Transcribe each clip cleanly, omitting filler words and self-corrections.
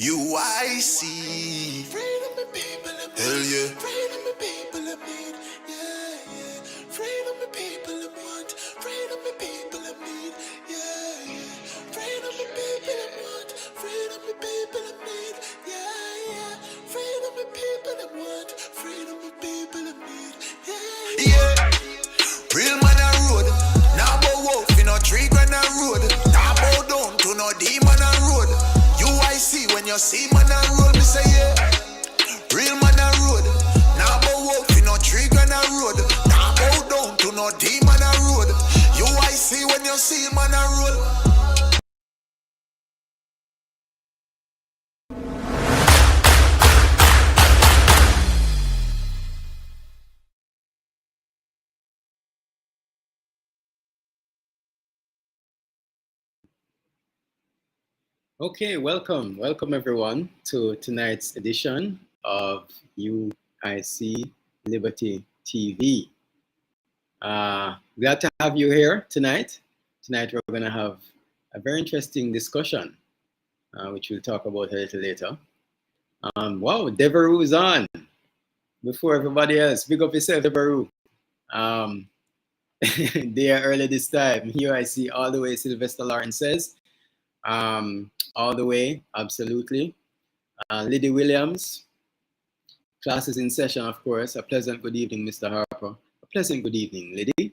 UIC. Freedom the people of me. Hell yeah. Freedom the people of me. Yeah, yeah. Freedom the people of want. Freedom the people of need. Yeah, yeah. Freedom the people of want. Freedom the people of need. Yeah, yeah. Freedom the people of want. Freedom the people of need. Yeah, Yeah. Real man a road. Now bow wolf in a tree grand a road. Now bow down to no demon a road. UIC when you see man a road, me say yeah. Real man a road. Now bow wolf in a tree grand a road. Now bow down to no demon a road. UIC when you see man a road. Okay, welcome everyone to tonight's edition of UIC Liberty TV. Glad to have you here tonight. Tonight we're going to have a very interesting discussion, which we'll talk about a little later. Wow, Devereux is on before everybody else. Big up yourself, Devereux. They are early this time. UIC all the way, Sylvester Lawrence says. All the way, absolutely. Liddy Williams, class is in session, of course. A pleasant good evening, Mr. Harper. A pleasant good evening, Liddy.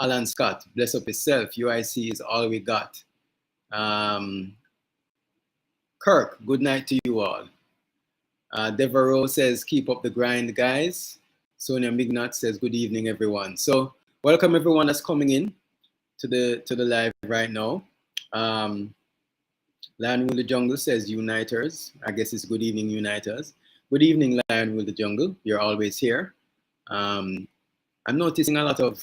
Alan Scott, bless up yourself. UIC is all we got. Kirk, good night to you all. Devereaux says, keep up the grind, guys. Sonia Mignot says, good evening, everyone. So welcome everyone that's coming in to the live right now. Lion Will the Jungle says Uniters. I guess it's good evening, Uniters. Good evening, Lion Will the Jungle. You're always here. I'm noticing a lot of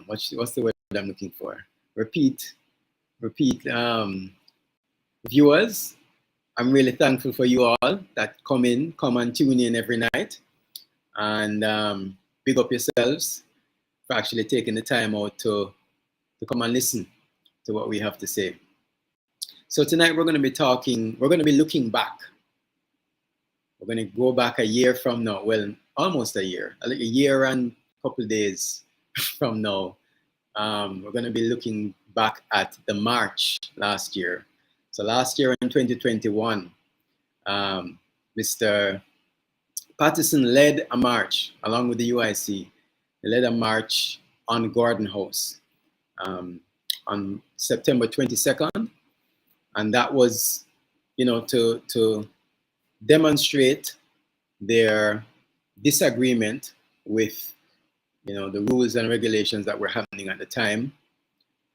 what's the word I'm looking for? Repeat viewers. I'm really thankful for you all that come and tune in every night, and big up yourselves for actually taking the time out to come and listen to what we have to say. So tonight we're going to be looking back. We're going to go back a year from now, well, almost a year and a couple of days from now. We're going to be looking back at the march last year. So last year in 2021, Mr. Patterson led a march along with the UIC. They led a march on Gordon House. On September 22nd, and that was, to demonstrate their disagreement with, the rules and regulations that were happening at the time.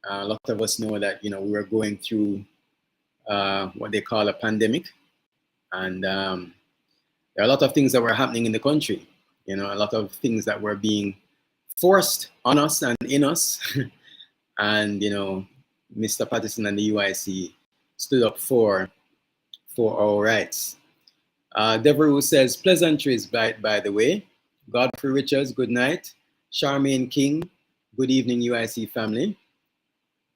A lot of us know that, we were going through what they call a pandemic, and there are a lot of things that were happening in the country. A lot of things that were being forced on us and in us. And, Mr. Patterson and the UIC stood up for our rights. Devereux says, pleasantries, by the way. Godfrey Richards, good night. Charmaine King, good evening, UIC family.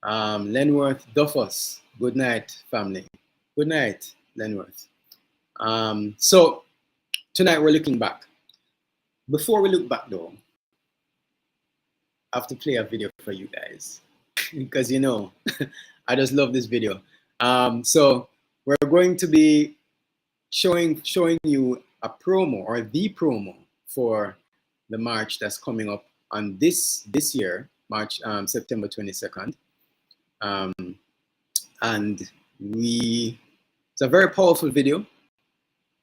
Lenworth Duffus, good night, family. Good night, Lenworth. So, tonight we're looking back. Before we look back, though, I have to play a video for you guys. Because I just love this video. So we're going to be showing you a promo, or the promo, for the march that's coming up on this year, March, September 22nd. And it's a very powerful video,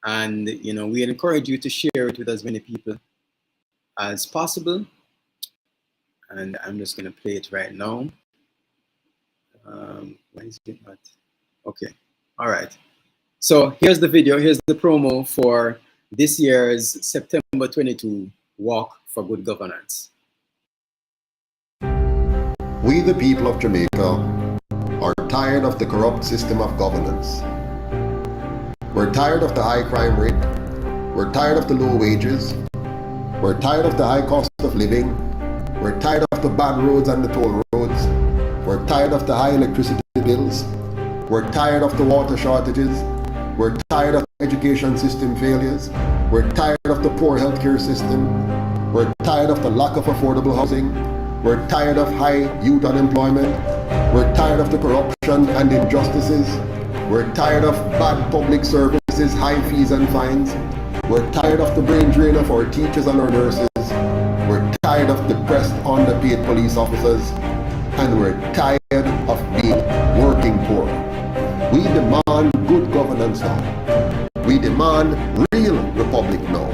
and we encourage you to share it with as many people as possible. And I'm just going to play it right now. Why is it not? Okay. All right. So here's the video. Here's the promo for this year's September 22 Walk for Good Governance. We, the people of Jamaica, are tired of the corrupt system of governance. We're tired of the high crime rate. We're tired of the low wages. We're tired of the high cost of living. We're tired of the bad roads and the toll roads. We're tired of the high electricity bills. We're tired of the water shortages. We're tired of education system failures. We're tired of the poor healthcare system. We're tired of the lack of affordable housing. We're tired of high youth unemployment. We're tired of the corruption and injustices. We're tired of bad public services, high fees and fines. We're tired of the brain drain of our teachers and our nurses. We're tired of depressed, underpaid police officers. And we're tired of being working poor. We demand good governance now. We demand real republic now.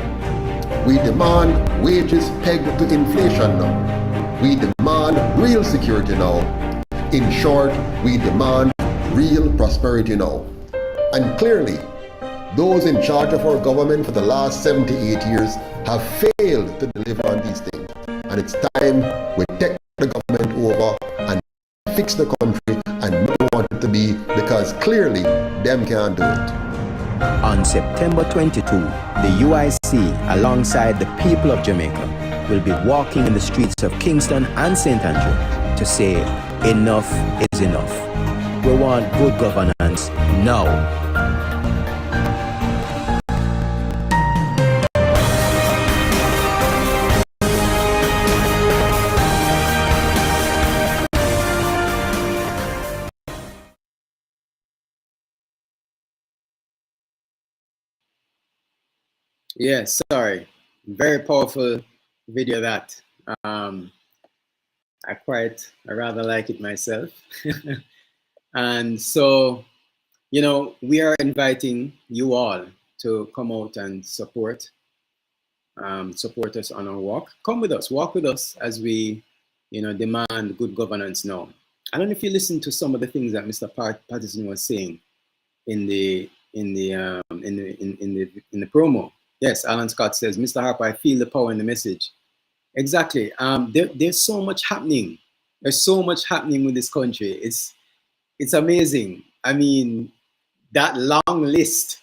We demand wages pegged to inflation now. We demand real security now. In short, we demand real prosperity now. And clearly, those in charge of our government for the last 78 years have failed to deliver on these things. And it's time we take the government over and fix the country and not want it to be, because clearly them can't do it. On September 22, the UIC, alongside the people of Jamaica, will be walking in the streets of Kingston and St. Andrew to say enough is enough. We want good governance now. Yes, sorry. Very powerful video that. I rather like it myself. And so, you know, we are inviting you all to come out and support us on our walk. Come with us, walk with us as we, you know, demand good governance now. I don't know if you listened to some of the things that Mr. Patterson was saying in the promo. Yes, Alan Scott says, Mr. Harper, I feel the power in the message. Exactly. There's so much happening. There's so much happening with this country. It's amazing. I mean, that long list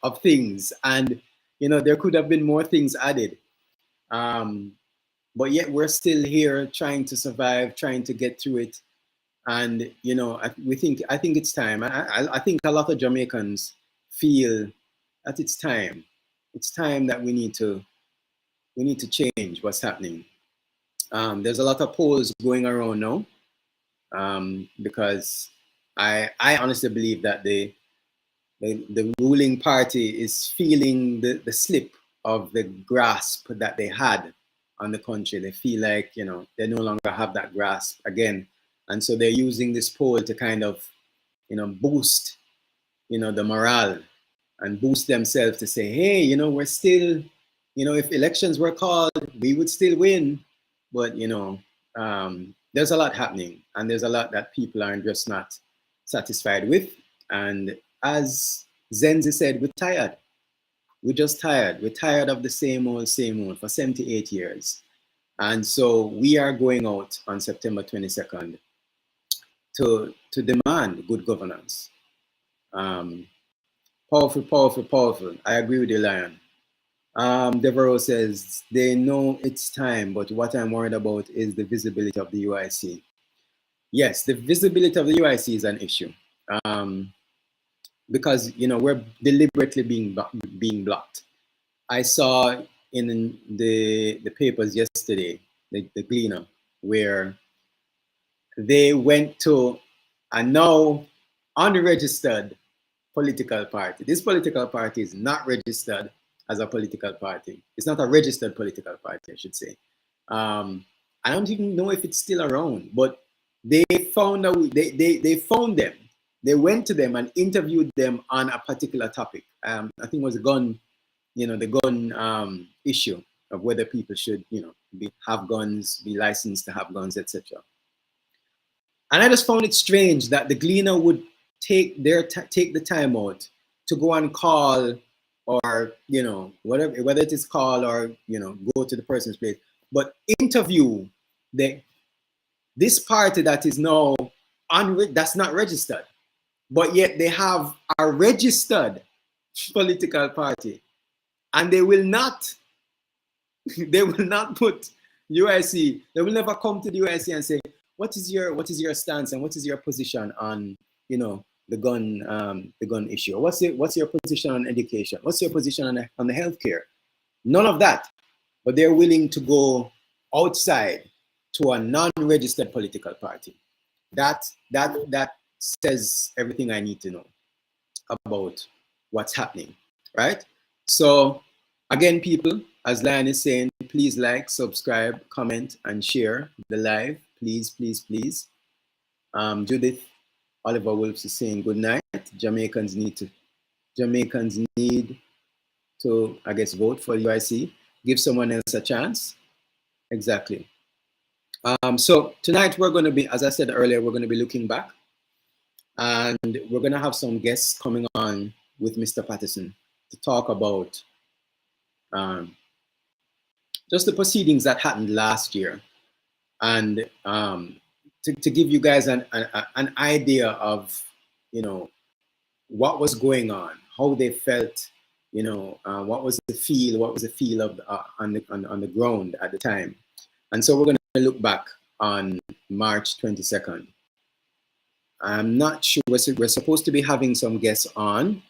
of things, and you know, there could have been more things added. But yet we're still here trying to survive, trying to get through it. And you know, I think it's time. I think a lot of Jamaicans feel that it's time. It's time that we need to change what's happening. There's a lot of polls going around now, because I honestly believe that the ruling party is feeling the slip of the grasp that they had on the country. They feel like, you know, they no longer have that grasp again, and so they're using this poll to kind of, you know, boost, you know, the morale and boost themselves to say, hey, you know, we're still, you know, if elections were called, we would still win. But, you know, there's a lot happening, and there's a lot that people are just not satisfied with. And as Zenzi said, we're tired. We're just tired. We're tired of the same old for 78 years. And so we are going out on September 22nd to demand good governance. Powerful. I agree with you, Lion. Devereaux says, they know it's time, but what I'm worried about is the visibility of the UIC. Yes, the visibility of the UIC is an issue. Because, you know, we're deliberately being blocked. I saw in the papers yesterday, the Gleaner, where they went to a now unregistered political party. This political party is not registered as a political party. It's not a registered political party, I should say. I don't even know if it's still around, but they found out, they found them. They went to them and interviewed them on a particular topic. I think it was a gun, you know, the gun issue of whether people should, you know, have guns, be licensed to have guns, etc. And I just found it strange that the Gleaner would take the time out to go and call, or, you know, whatever, whether it is call or, you know, go to the person's place, but interview this party that is now that's not registered, but yet they have a registered political party, and they will not put UIC, they will never come to the UIC and say, what is your stance and what is your position on, you know, the gun issue? What's your position on education? What's your position on the healthcare? None of that. But they're willing to go outside to a non-registered political party. That says everything I need to know about what's happening, right? So again, people, as Lion is saying, please like, subscribe, comment, and share the live. Please, please, please. Judith Oliver Wolves is saying good night. Jamaicans need to, I guess, vote for UIC. Give someone else a chance. Exactly. So tonight we're going to be, as I said earlier, we're going to be looking back, and we're going to have some guests coming on with Mr. Patterson to talk about just the proceedings that happened last year, and to give you guys an idea of, you know, what was going on, how they felt, you know, what was the feel of on the ground at the time. And so we're going to look back on March 22nd. I'm not sure, we're supposed to be having some guests on.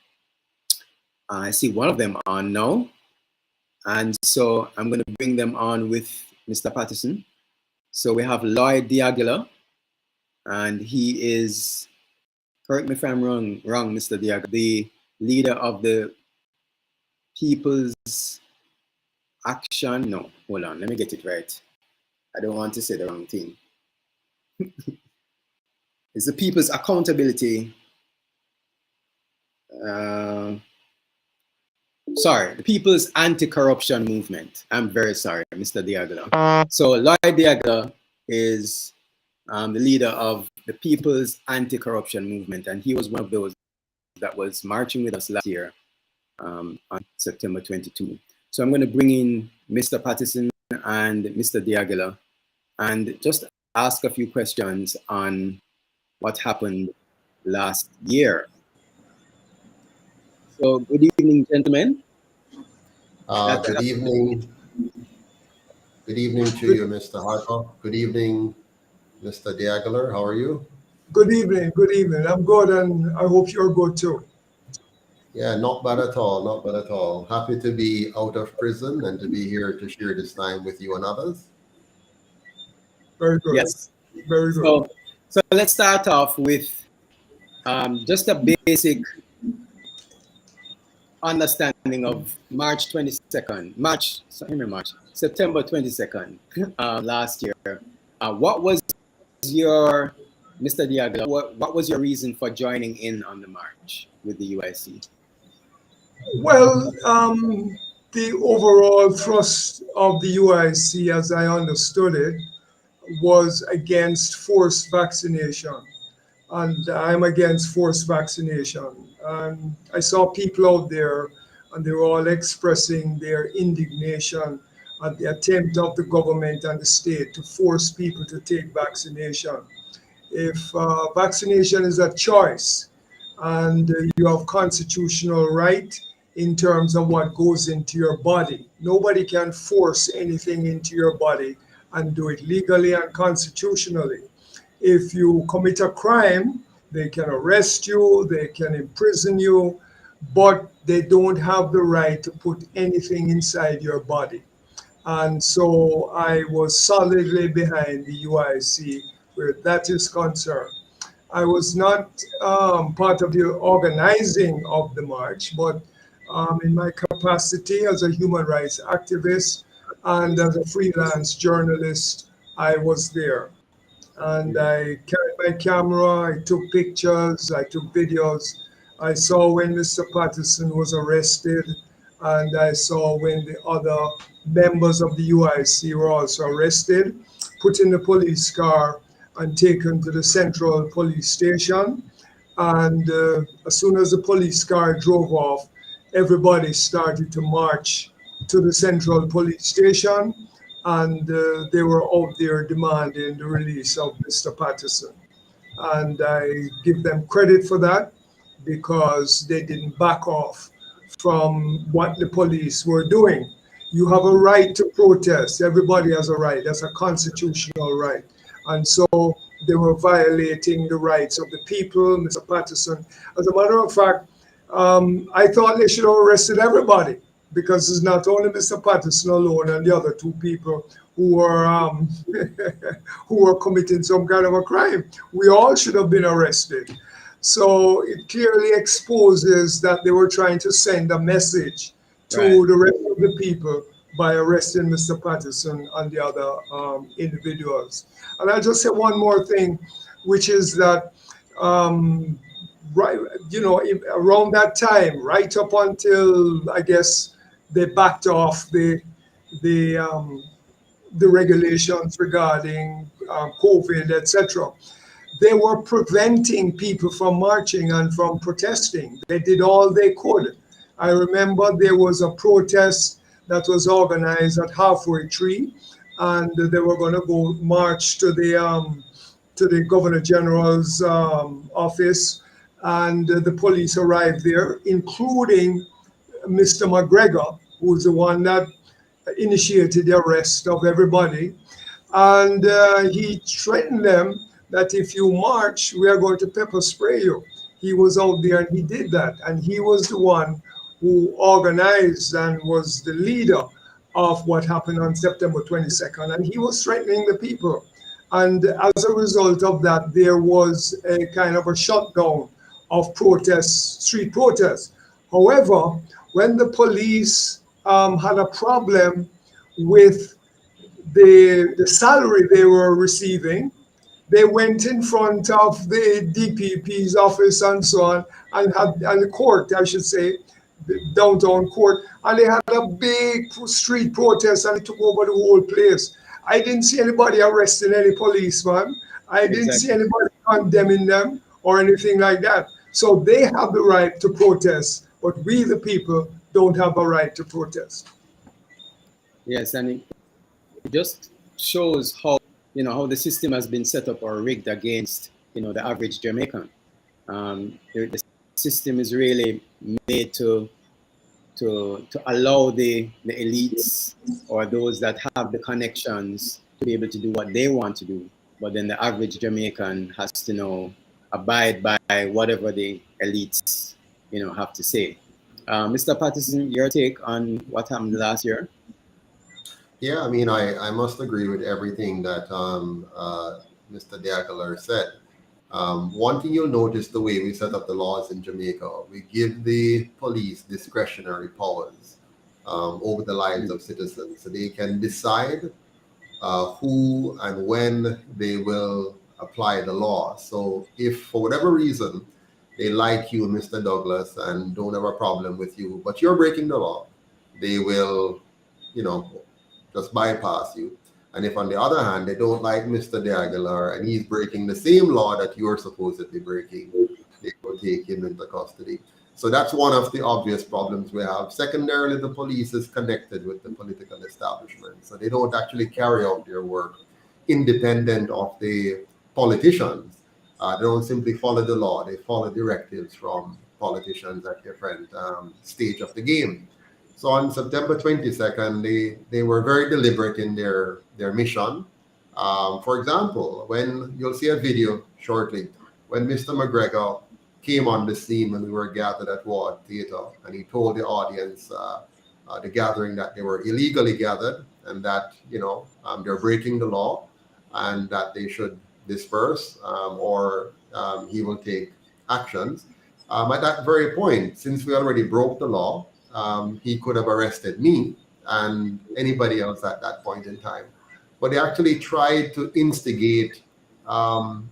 I see one of them on now. And so I'm going to bring them on with Mr. Patterson. So we have Lloyd Diagula, and he is, correct me if I'm wrong, Mr. Diagula, the leader of the People's Action. No, hold on, let me get it right. I don't want to say the wrong thing. It's the People's Accountability. Sorry, the People's Anti-Corruption Movement. I'm very sorry, Mr. Diagula. So Lloyd Diagula is the leader of the People's Anti-Corruption Movement, and he was one of those that was marching with us last year on September 22. So I'm going to bring in Mr. Patterson and Mr. Diagula and just ask a few questions on what happened last year. So good evening, gentlemen. Good evening. Good evening to you, Mr. Harper. Good evening, Mr. Diagler. How are you? Good evening. Good evening. I'm good, and I hope you're good too. Yeah, not bad at all. Not bad at all. Happy to be out of prison and to be here to share this time with you and others. Very good. Yes. Very good. So let's start off with just a basic understanding of March 22nd, September 22nd last year. What was your, Mr. Diagula, what was your reason for joining in on the march with the UIC? Well, the overall thrust of the UIC, as I understood it, was against forced vaccination. And I'm against forced vaccination. I saw people out there, and they were all expressing their indignation at the attempt of the government and the state to force people to take vaccination. If vaccination is a choice, and you have constitutional right in terms of what goes into your body, nobody can force anything into your body and do it legally and constitutionally. If you commit a crime, they can arrest you, they can imprison you, but they don't have the right to put anything inside your body. And so I was solidly behind the UIC where that is concerned. I was not part of the organizing of the march, but in my capacity as a human rights activist and as a freelance journalist, I was there. And I carried my camera, I took pictures, I took videos. I saw when Mr. Patterson was arrested, and I saw when the other members of the UIC were also arrested, put in the police car and taken to the Central Police Station. And as soon as the police car drove off, everybody started to march to the Central Police Station, and they were out there demanding the release of Mr. Patterson. And I give them credit for that because they didn't back off from what the police were doing. You have a right to protest. Everybody has a right. That's a constitutional right. And so they were violating the rights of the people, Mr. Patterson. As a matter of fact, I thought they should have arrested everybody, because it's not only Mr. Patterson alone and the other two people who were who were committing some kind of a crime. We all should have been arrested. So it clearly exposes that they were trying to send a message to Right. the rest of the people by arresting Mr. Patterson and the other individuals. And I'll just say one more thing, which is that right, around that time, right up until I guess they backed off the regulations regarding COVID, etc. They were preventing people from marching and from protesting. They did all they could. I remember there was a protest that was organized at Halfway Tree, and they were going to go march to the Governor General's office, and the police arrived there, including Mr. McGregor, who's the one that initiated the arrest of everybody. And he threatened them that if you march, we are going to pepper spray you. He was out there and he did that. And he was the one who organized and was the leader of what happened on September 22nd. And he was threatening the people. And as a result of that, there was a kind of a shutdown of protests, street protests. However, when the police had a problem with the salary they were receiving, they went in front of the DPP's office and so on, and the court, I should say, the downtown court, and they had a big street protest, and it took over the whole place. I didn't see anybody arresting any policeman. I didn't see anybody condemning them or anything like that. So they have the right to protest, but we, the people, don't have a right to protest. Yes, and it just shows how how the system has been set up or rigged against the average Jamaican. The system is really made to allow the elites or those that have the connections to be able to do what they want to do, but then the average Jamaican has to abide by whatever the elites have to say. Mr. Patterson, your take on what happened last year? Yeah, I mean, I must agree with everything that Mr. Diaghilar said. One thing you'll notice, the way we set up the laws in Jamaica, we give the police discretionary powers over the lives of citizens. So they can decide who and when they will apply the law. So if for whatever reason they like you, Mr. Douglas, and don't have a problem with you, but you're breaking the law, they will, just bypass you. And if on the other hand, they don't like Mr. Diaghilar and he's breaking the same law that you're supposedly breaking, they will take him into custody. So that's one of the obvious problems we have. Secondarily, the police is connected with the political establishment. So they don't actually carry out their work independent of the politicians. They don't simply follow the law. They follow directives from politicians at different stage of the game. So on September 22nd, they were very deliberate in their mission. For example, when you'll see a video shortly, when Mr. McGregor came on the scene when we were gathered at Ward Theatre, and he told the audience, the gathering, that they were illegally gathered and that, they're breaking the law and that they should disperse or he will take actions. At that very point, since we already broke the law, he could have arrested me and anybody else at that point in time. But they actually tried to instigate a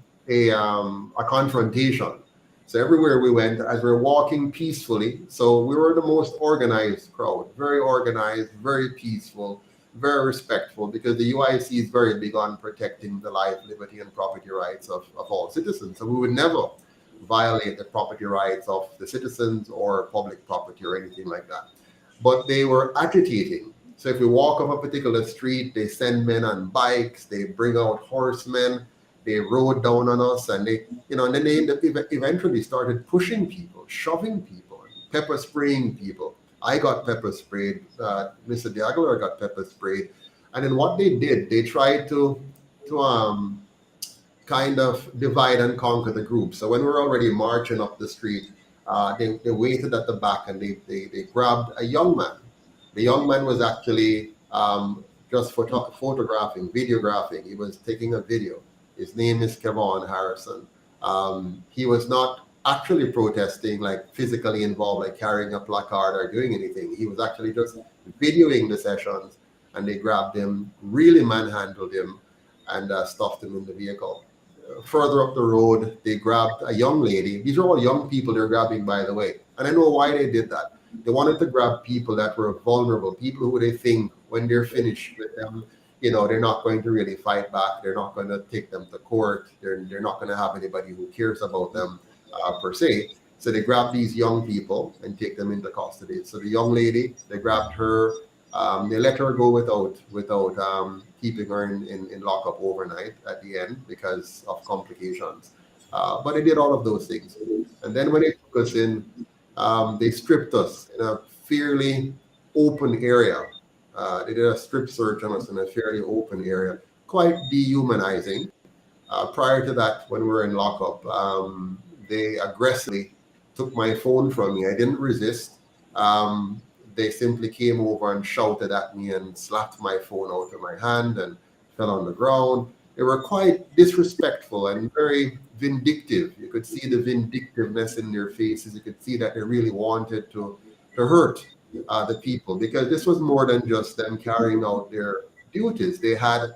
confrontation. So everywhere we went, as we were walking peacefully, so we were the most organized crowd, very organized, very peaceful, very respectful, because the UIC is very big on protecting the life, liberty, and property rights of all citizens. So we would never violate the property rights of the citizens or public property or anything like that. But they were agitating. So if we walk up a particular street, they send men on bikes, they bring out horsemen, they rode down on us, and they, and then they eventually started pushing people, shoving people, pepper spraying people. I got pepper sprayed, Mr. Diaghilar got pepper sprayed. And then what they did, they tried to kind of divide and conquer the group. So when we were already marching up the street, they waited at the back and they grabbed a young man. The young man was actually just photographing, videographing. He was taking a video. His name is Kevon Harrison. He was not actually protesting, like physically involved, like carrying a placard or doing anything. He was actually just videoing the sessions, and they grabbed him, really manhandled him, and stuffed him in the vehicle. Further up the road, they grabbed a young lady. These are all young people they're grabbing, by the way. And I know why they did that. They wanted to grab people that were vulnerable, people who they think when they're finished with them, they're not going to really fight back. They're not going to take them to court. They're not going to have anybody who cares about them per se. So they grabbed these young people and take them into custody. So the young lady, they grabbed her. They let her go without keeping her in lockup overnight at the end because of complications. But they did all of those things. And then when they took us in, they stripped us in a fairly open area. They did a strip search on us in a fairly open area, quite dehumanizing. Prior to that, when we were in lockup, they aggressively took my phone from me. I didn't resist. They simply came over and shouted at me and slapped my phone out of my hand and fell on the ground. They were quite disrespectful and very vindictive. You could see the vindictiveness in their faces. You could see that they really wanted to hurt the people, because this was more than just them carrying out their duties. They had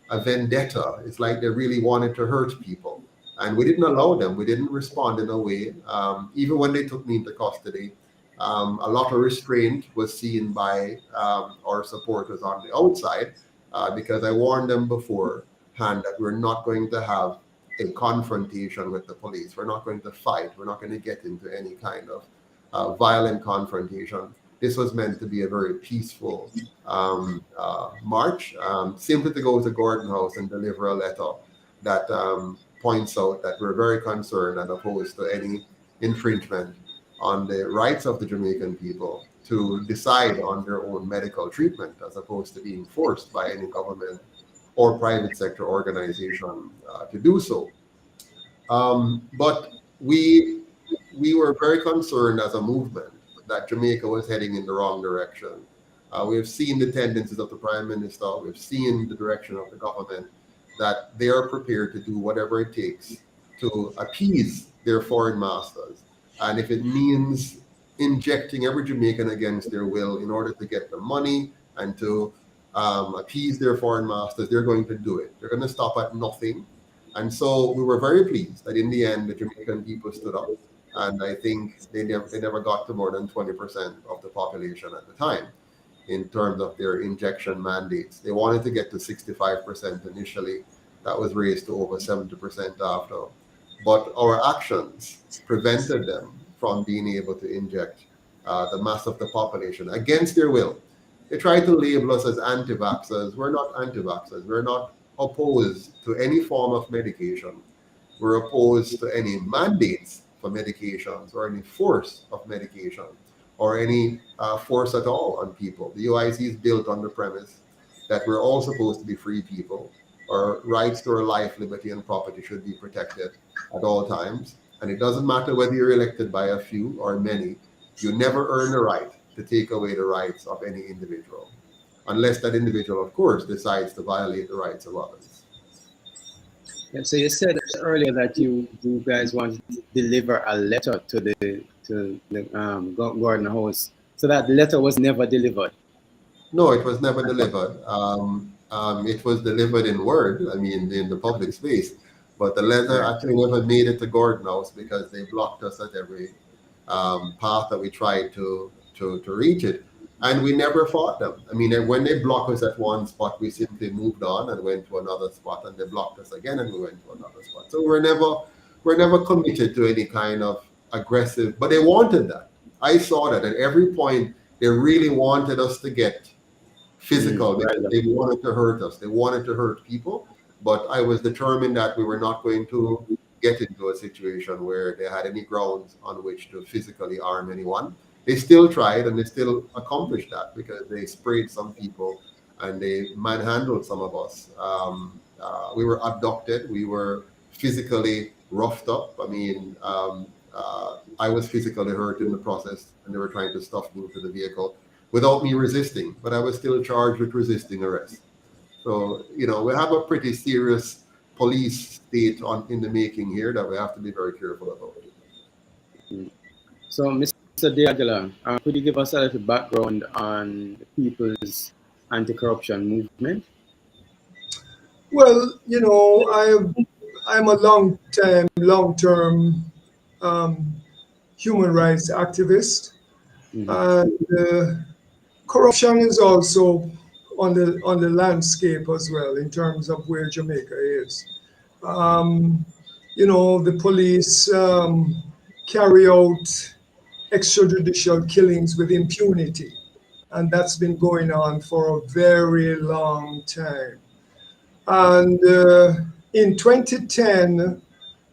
a vendetta. It's like they really wanted to hurt people. And we didn't allow them. We didn't respond in a way. Even when they took me into custody, a lot of restraint was seen by our supporters on the outside, because I warned them beforehand that we're not going to have a confrontation with the police. We're not going to fight. We're not going to get into any kind of violent confrontation. This was meant to be a very peaceful march, simply to go to Gordon House and deliver a letter that points out that we're very concerned and opposed to any infringement on the rights of the Jamaican people to decide on their own medical treatment, as opposed to being forced by any government or private sector organization to do so. But we were very concerned as a movement that Jamaica was heading in the wrong direction. We've seen the tendencies of the Prime Minister, we've seen the direction of the government, that they are prepared to do whatever it takes to appease their foreign masters. And if it means injecting every Jamaican against their will in order to get the money and to appease their foreign masters, they're going to do it. They're going to stop at nothing. And so we were very pleased that in the end, the Jamaican people stood up. And I think they never got to more than 20% of the population at the time in terms of their injection mandates. They wanted to get to 65% initially. That was raised to over 70% after. But our actions prevented them from being able to inject the mass of the population against their will. They tried to label us as anti-vaxxers. We're not anti-vaxxers. We're not opposed to any form of medication. We're opposed to any mandates for medications or any force of medication or any force at all on people. The UIC is built on the premise that we're all supposed to be free people. Our rights to our life, liberty, and property should be protected at all times. And it doesn't matter whether you're elected by a few or many, you never earn the right to take away the rights of any individual, unless that individual, of course, decides to violate the rights of others. Yeah, so you said earlier that you guys want to deliver a letter to the Gordon House. So that letter was never delivered? No, it was never delivered. It was delivered in word, I mean, in the public space. But the letter actually never made it to Gordon House because they blocked us at every path that we tried to reach it. And we never fought them. I mean, when they blocked us at one spot, we simply moved on and went to another spot, and they blocked us again and we went to another spot. So we're never committed to any kind of aggressive, but they wanted that. I saw that at every point. They really wanted us to get physical. They wanted to hurt us. They wanted to hurt people. But I was determined that we were not going to get into a situation where they had any grounds on which to physically harm anyone. They still tried, and they still accomplished that because they sprayed some people and they manhandled some of us. We were abducted. We were physically roughed up. I mean, I was physically hurt in the process, and they were trying to stuff me into the vehicle without me resisting, but I was still charged with resisting arrest. So, you know, we have a pretty serious police state in the making here that we have to be very careful about. So, Mr. De Aguilar, could you give us a little background on the People's Anti-Corruption Movement? Well, you know, I'm a long-term human rights activist, and corruption is also on the landscape as well in terms of where Jamaica is. You know, the police carry out extrajudicial killings with impunity, and that's been going on for a very long time. And in 2010,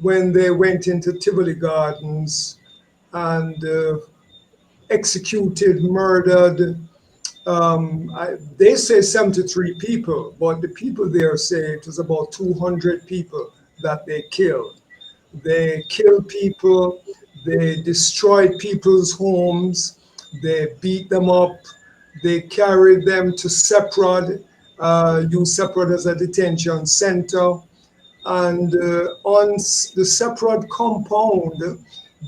when they went into Tivoli Gardens and executed, murdered, they say 73 people, but the people there say it was about 200 people that they killed. They killed people, they destroyed people's homes, they beat them up, they carried them to Seprod, used Seprod as a detention center. And on the Seprod compound,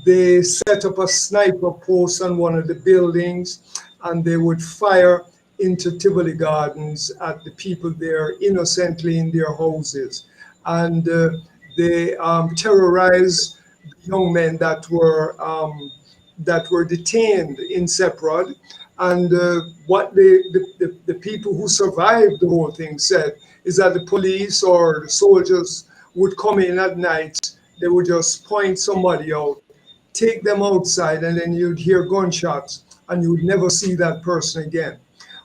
they set up a sniper post on one of the buildings, and they would fire into Tivoli Gardens at the people there innocently in their houses. And they terrorized young men that were detained in Seprod. And what the people who survived the whole thing said is that the police or the soldiers would come in at night, they would just point somebody out, take them outside, and then you'd hear gunshots, and you would never see that person again.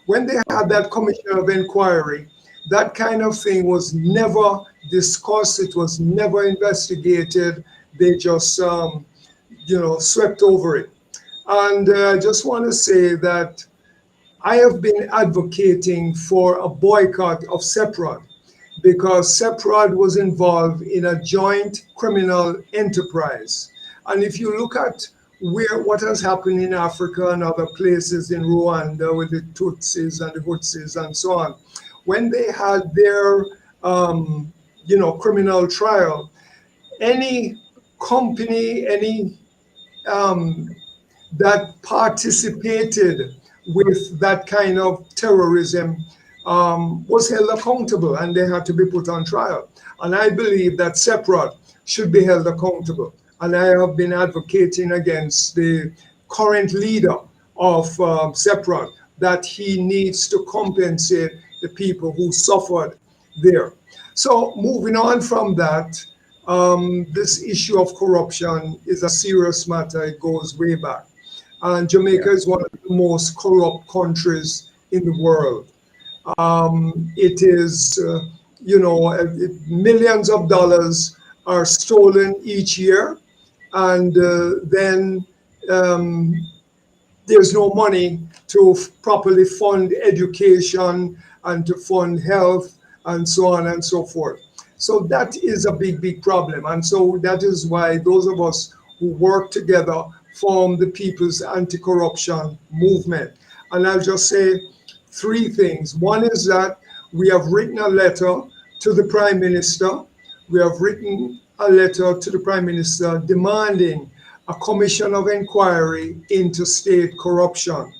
When they had that commission of inquiry, that kind of thing was never discussed, it was never investigated, they just you know, swept over it. And I just want to say that I have been advocating for a boycott of Seprod because Seprod was involved in a joint criminal enterprise. And if you look at what has happened in Africa and other places, in Rwanda with the Tutsis and the Hutsis and so on, when they had their you know, criminal trial, any company, any that participated with that kind of terrorism was held accountable, and they had to be put on trial. And I believe that Seprod should be held accountable. And I have been advocating against the current leader of Seprod that he needs to compensate the people who suffered there. So moving on from that, this issue of corruption is a serious matter. It goes way back. And Jamaica is one of the most corrupt countries in the world. It is, you know, millions of dollars are stolen each year, and then there's no money to properly fund education and to fund health and so on and so forth. So that is a big, big problem. And so that is why those of us who work together form the People's Anti-Corruption Movement. And I'll just say three things. One is that we have written a letter to the Prime Minister. We have written a letter to the Prime Minister demanding a commission of inquiry into state corruption.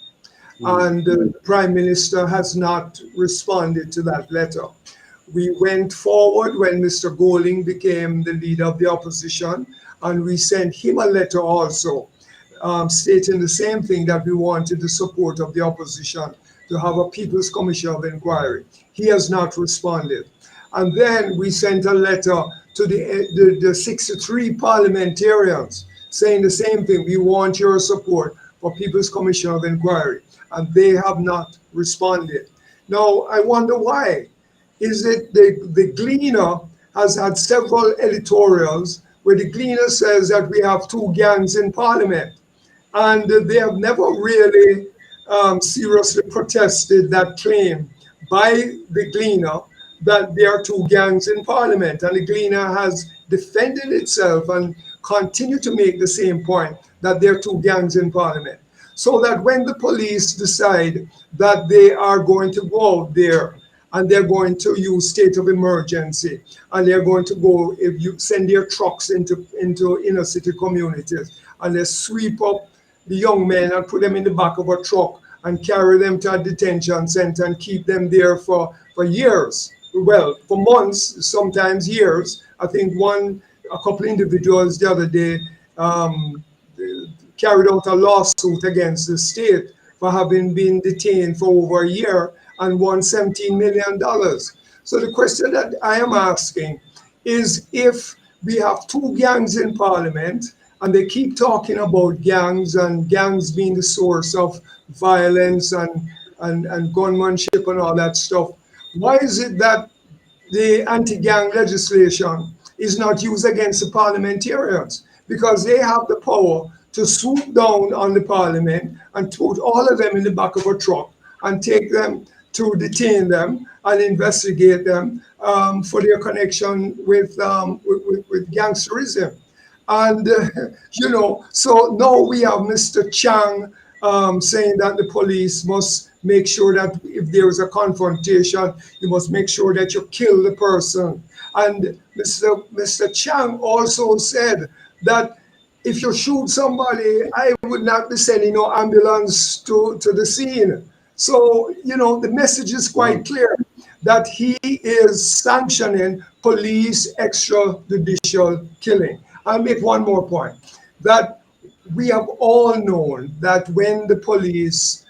And the Prime Minister has not responded to that letter. We went forward when Mr. Golding became the leader of the opposition, and we sent him a letter also stating the same thing, that we wanted the support of the opposition to have a People's Commission of Inquiry. He has not responded. And then we sent a letter to the 63 parliamentarians saying the same thing. We want your support for People's Commission of Inquiry. And they have not responded. Now, I wonder why. Is it the Gleaner has had several editorials where the Gleaner says that we have two gangs in Parliament. And they have never really seriously protested that claim by the Gleaner that there are two gangs in Parliament, and the Gleaner has defended itself and continue to make the same point that there are two gangs in Parliament. So that when the police decide that they are going to go out there and they're going to use state of emergency, and they're going to go, if you send their trucks into inner city communities, and they sweep up the young men and put them in the back of a truck and carry them to a detention center and keep them there for years. Well, for months, sometimes years. I think a couple individuals the other day carried out a lawsuit against the state for having been detained for over a year and won $17 million. So the question that I am asking is, if we have two gangs in Parliament and they keep talking about gangs and gangs being the source of violence and gunmanship and all that stuff, why is it that the anti-gang legislation is not used against the parliamentarians? Because they have the power to swoop down on the Parliament and put all of them in the back of a truck and take them to detain them and investigate them for their connection with gangsterism. And, so now we have Mr. Chang saying that the police must make sure that if there is a confrontation, you must make sure that you kill the person. And Mr. Chang also said that if you shoot somebody, I would not be sending no ambulance to the scene. So, the message is quite clear that he is sanctioning police extrajudicial killing. I'll make one more point, that we have all known that when the police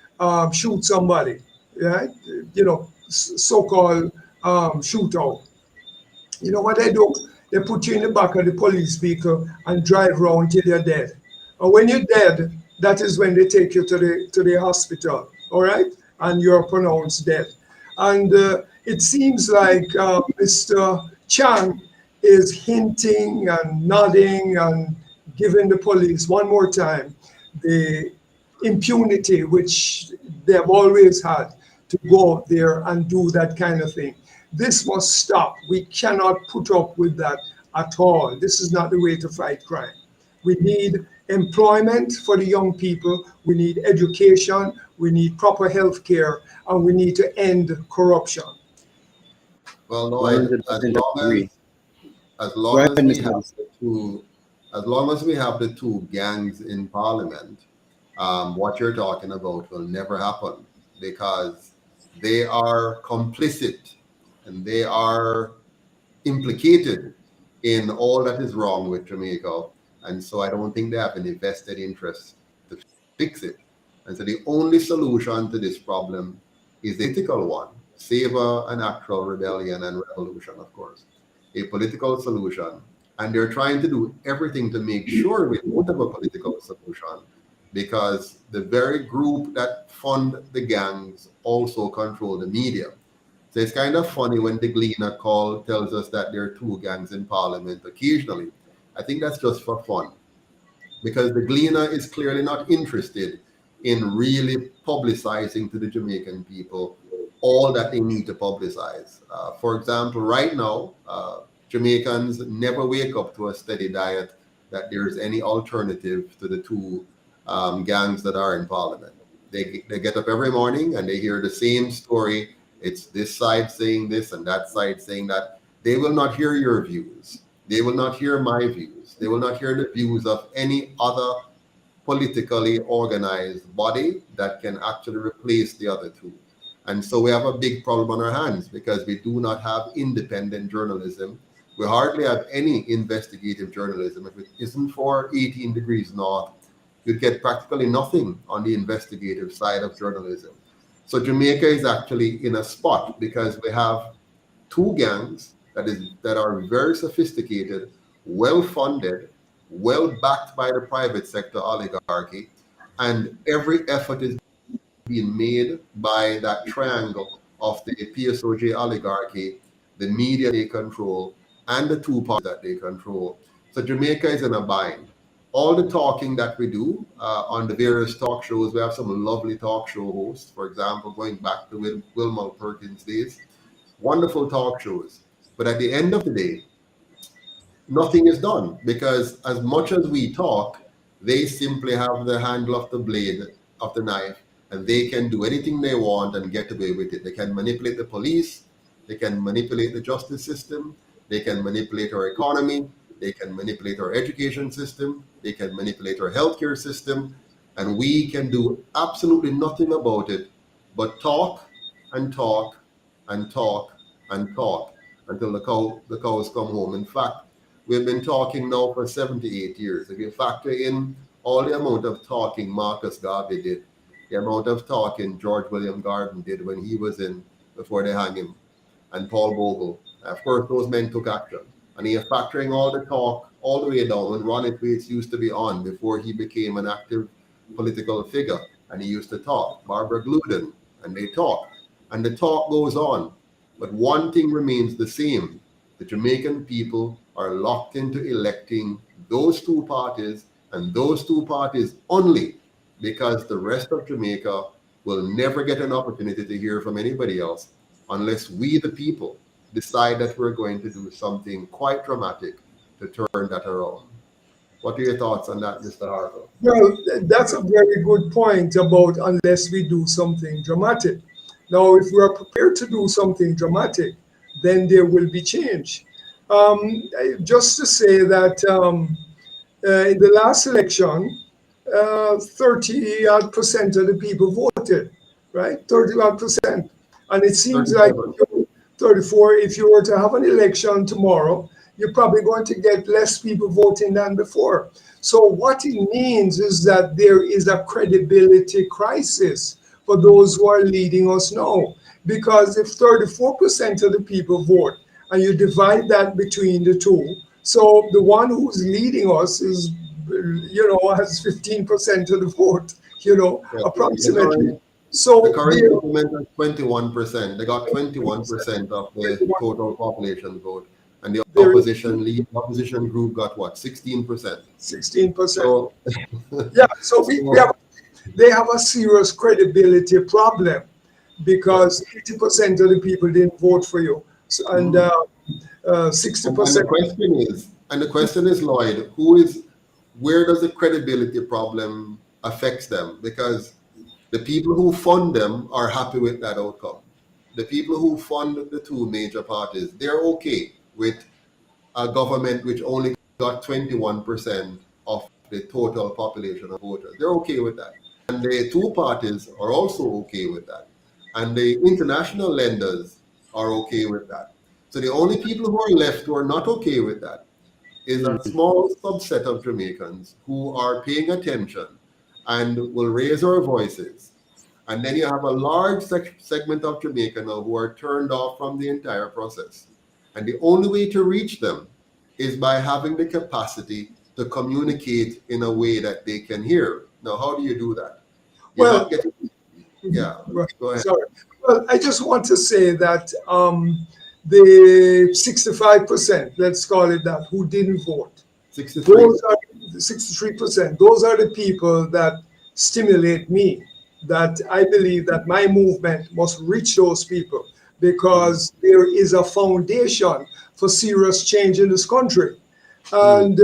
shoot somebody, right, so-called shootout, you know what they do? They put you in the back of the police vehicle and drive around till you're dead. And when you're dead, that is when they take you to the hospital, all right? And you're pronounced dead. And it seems like Mr. Chang is hinting and nodding and giving the police one more time the impunity which they've always had to go out there and do that kind of thing. This must stop. We cannot put up with that at all. This is not the way to fight crime. We need employment for the young people. We need education. We need proper health care, and we need to end corruption. Well, no, as long as we have the two gangs in Parliament, what you're talking about will never happen, because they are complicit and they are implicated in all that is wrong with Jamaica. And so I don't think they have any vested interest to fix it. And so the only solution to this problem is a political one, save an actual rebellion and revolution, of course, a political solution. And they're trying to do everything to make sure we don't have a political solution, because the very group that fund the gangs also control the media. So it's kind of funny when the Gleaner tells us that there are two gangs in Parliament occasionally. I think that's just for fun, because the Gleaner is clearly not interested in really publicizing to the Jamaican people all that they need to publicize. For example, right now, Jamaicans never wake up to a steady diet that there's any alternative to the two gangs that are in Parliament. They get up every morning and they hear the same story. It's this side saying this and that side saying that. They will not hear your views. They will not hear my views. They will not hear the views of any other politically organized body that can actually replace the other two. And so we have a big problem on our hands, because we do not have independent journalism. We hardly have any investigative journalism. If it isn't for 18 Degrees North, you'd get practically nothing on the investigative side of journalism. So Jamaica is actually in a spot, because we have two gangs that are very sophisticated, well-funded, well-backed by the private sector oligarchy, and every effort is being made by that triangle of the PSOJ oligarchy, the media they control, and the two parties that they control. So Jamaica is in a bind. All the talking that we do on the various talk shows, we have some lovely talk show hosts, for example, going back to Wilma Perkins' days. wonderful talk shows. But at the end of the day, nothing is done, because as much as we talk, they simply have the handle of the blade of the knife, and they can do anything they want and get away with it. They can manipulate the police, they can manipulate the justice system, they can manipulate our economy, they can manipulate our education system, they can manipulate our healthcare system, and we can do absolutely nothing about it but talk and talk and talk and talk until the cows come home. In fact, we've been talking now for 78 years. If you factor in all the amount of talking Marcus Garvey did, the amount of talking George William Garden did when he was in, before they hang him, and Paul Bogle, of course, those men took action. And you're factoring all the talk all the way down when Ronald Waits used to be on before he became an active political figure, and he used to talk. Barbara Gluden, and they talk. And the talk goes on. But one thing remains the same. The Jamaican people are locked into electing those two parties, and those two parties only, because the rest of Jamaica will never get an opportunity to hear from anybody else unless we, the people, decide that we're going to do something quite dramatic to turn that around. What are your thoughts on that, Mr. Harper? Well, that's a very good point about unless we do something dramatic. Now, if we are prepared to do something dramatic, then there will be change. Just to say that in the last election, 30% of the people voted, right? 31%. And it seems 37. like 34, if you were to have an election tomorrow, you're probably going to get less people voting than before. So what it means is that there is a credibility crisis for those who are leading us now. Because if 34% of the people vote and you divide that between the two, so the one who's leading us is, has 15% of the vote, approximately. So the current government has 21%. They got 21% of the total population vote. And the opposition group got what? 16%. 16%. So, yeah, so they have a serious credibility problem because 80% of the people didn't vote for you. And 60%. And the question is, Lloyd, where does the credibility problem affect them? Because the people who fund them are happy with that outcome. The people who fund the two major parties, they're okay with a government which only got 21% of the total population of voters. They're okay with that. And the two parties are also okay with that. And the international lenders are okay with that. So the only people who are left who are not okay with that is a small subset of Jamaicans who are paying attention and will raise our voices. And then you have a large segment of Jamaica now who are turned off from the entire process. And the only way to reach them is by having the capacity to communicate in a way that they can hear. Now, how do you do that? Go ahead. Sorry. Well, I just want to say that the 65%, let's call it that, who didn't vote, 63. those are 63%. Those are the people that stimulate me, that I believe that my movement must reach those people because there is a foundation for serious change in this country. And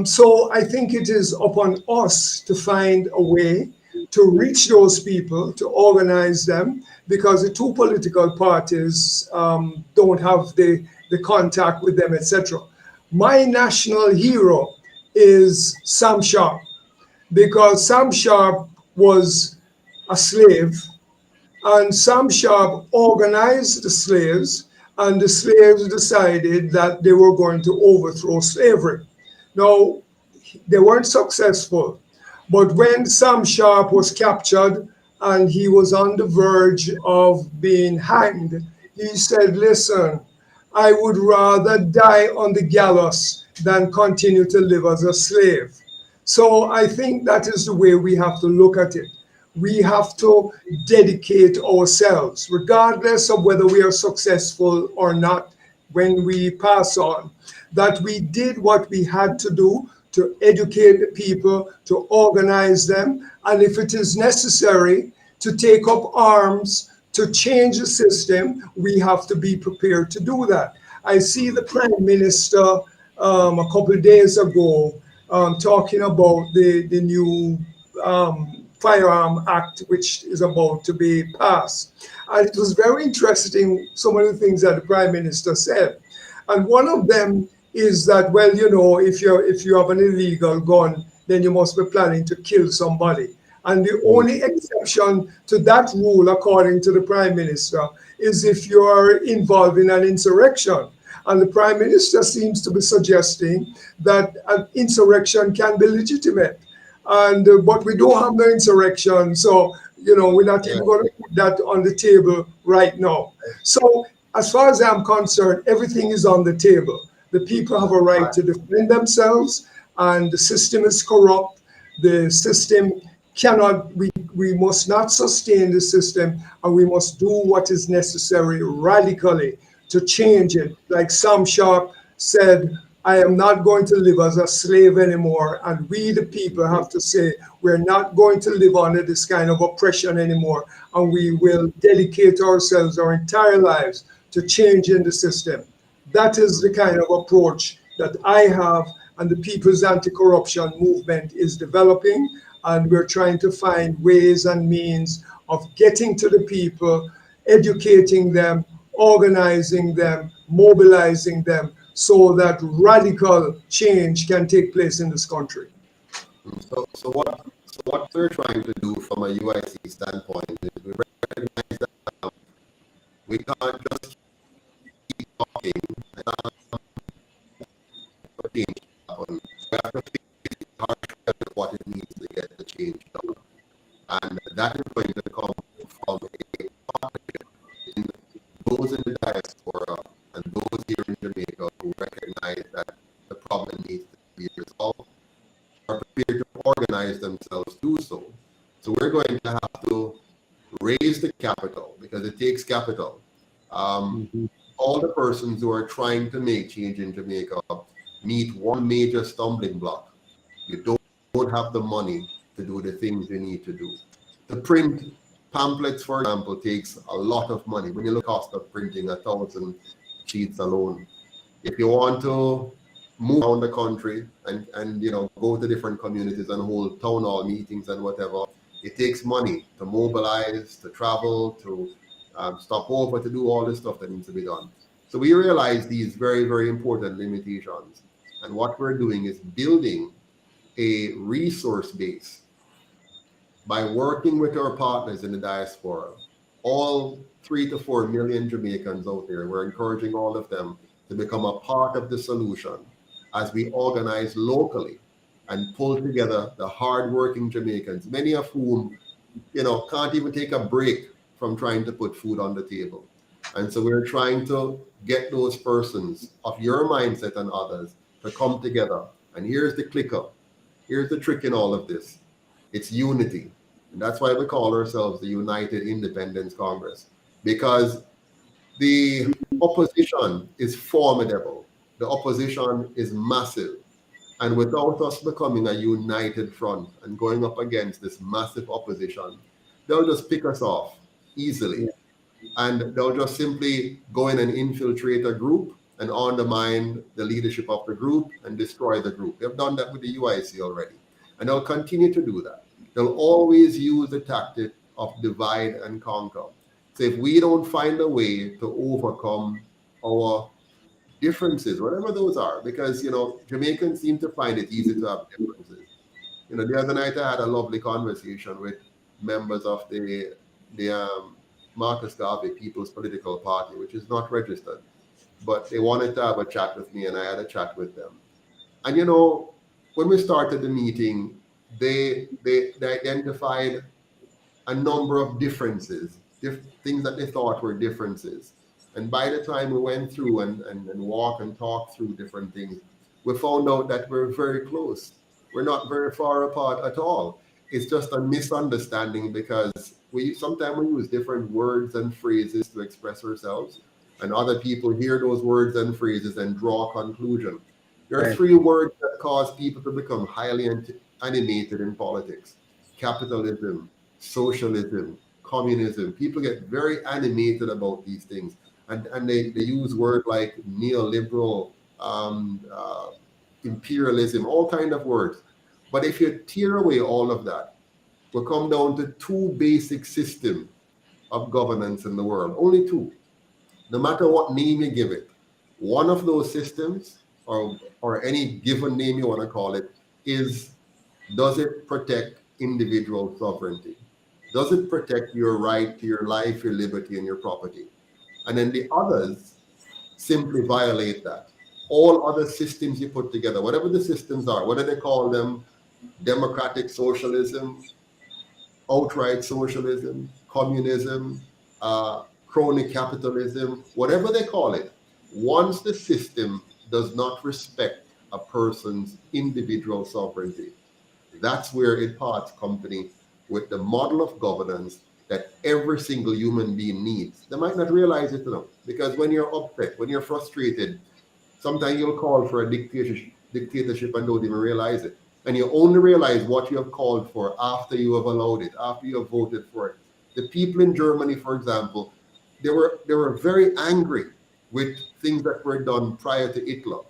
so I think it is upon us to find a way to reach those people, to organize them, because the two political parties don't have the contact with them, etc. My national hero is Sam Sharp, because Sam Sharp was a slave, and Sam Sharp organized the slaves, and the slaves decided that they were going to overthrow slavery. Now, they weren't successful, but when Sam Sharp was captured and he was on the verge of being hanged, he said, listen, I would rather die on the gallows than continue to live as a slave. So I think that is the way we have to look at it. We have to dedicate ourselves, regardless of whether we are successful or not when we pass on, that we did what we had to do to educate the people, to organize them, and if it is necessary, to take up arms To change the system, we have to be prepared to do that. I see the Prime Minister a couple of days ago talking about the new Firearm Act, which is about to be passed. And it was very interesting, some of the things that the Prime Minister said. And one of them is that, well, you know, if you have an illegal gun, then you must be planning to kill somebody. And the only exception to that rule, according to the Prime Minister, is if you are involved in an insurrection. And the Prime Minister seems to be suggesting that an insurrection can be legitimate. And but we don't have no insurrection, so you know we're not even going to put that on the table right now. So as far as I'm concerned, everything is on the table. The people have a right to defend themselves, and the system is corrupt. The system cannot, we must not sustain the system, and we must do what is necessary radically to change it. Like Sam Sharp said, I am not going to live as a slave anymore. And we, the people, have to say, we're not going to live under this kind of oppression anymore. And we will dedicate ourselves, our entire lives, to changing the system. That is the kind of approach that I have, and the People's Anti-Corruption Movement is developing. And we're trying to find ways and means of getting to the people, educating them, organizing them, mobilizing them, so that radical change can take place in this country. So what we're trying to do from a UIC standpoint is we recognize that we can't just keep talking change happen. We have to face the harsh reality of what it means to get the change done. And that is going to come from a partnership in those in the diaspora and those here in Jamaica who recognize that the problem needs to be resolved, are prepared to organize themselves to do so. So we're going to have to raise the capital, because it takes capital. All the persons who are trying to make change in Jamaica meet one major stumbling block. You don't have the money to do the things you need to do. To print pamphlets, for example, takes a lot of money. When you look at the cost of printing 1,000 sheets alone, if you want to move around the country and you know, go to different communities and hold town hall meetings and whatever, it takes money to mobilize, to travel, to stop over, to do all this stuff that needs to be done. So we realize these very, very important limitations. And what we're doing is building a resource base by working with our partners in the diaspora, all 3 to 4 million Jamaicans out there. We're encouraging all of them to become a part of the solution as we organize locally and pull together the hardworking Jamaicans, many of whom, you know, can't even take a break from trying to put food on the table. And so we're trying to get those persons of your mindset and others to come together. And here's the clicker. Here's the trick in all of this. It's unity. And that's why we call ourselves the United Independence Congress, because the opposition is formidable. The opposition is massive. And without us becoming a united front and going up against this massive opposition, they'll just pick us off easily. And they'll just simply go in and infiltrate a group and undermine the leadership of the group and destroy the group. They've done that with the UIC already. And they'll continue to do that. They'll always use the tactic of divide and conquer. So if we don't find a way to overcome our differences, whatever those are, because, you know, Jamaicans seem to find it easy to have differences. You know, the other night I had a lovely conversation with members of the Marcus Garvey People's Political Party, which is not registered, but they wanted to have a chat with me, and I had a chat with them. And, you know, when we started the meeting, they identified a number of differences, things that they thought were differences. And by the time we went through and walked and talked through different things, we found out that we're very close. We're not very far apart at all. It's just a misunderstanding, because sometimes we use different words and phrases to express ourselves, and other people hear those words and phrases and draw a conclusion. There are 3 words that cause people to become highly animated in politics: capitalism, socialism, communism. People get very animated about these things, and they use words like neoliberal, imperialism, all kind of words. But if you tear away all of that, we'll come down to two basic systems of governance in the world. Only two. No matter what name you give it, one of those systems, or any given name you want to call it, is, does it protect individual sovereignty? Does it protect your right to your life, your liberty, and your property? And then the others simply violate that. All other systems you put together, whatever the systems are, whether they call them democratic socialism, outright socialism, communism, crony capitalism, whatever they call it, once the system does not respect a person's individual sovereignty, that's where it parts company with the model of governance that every single human being needs. They might not realize it, because when you're upset, when you're frustrated, sometimes you'll call for a dictatorship and don't even realize it. And you only realize what you have called for after you have allowed it, after you have voted for it. The people in Germany, for example, they were very angry with things that were done prior to Hitler.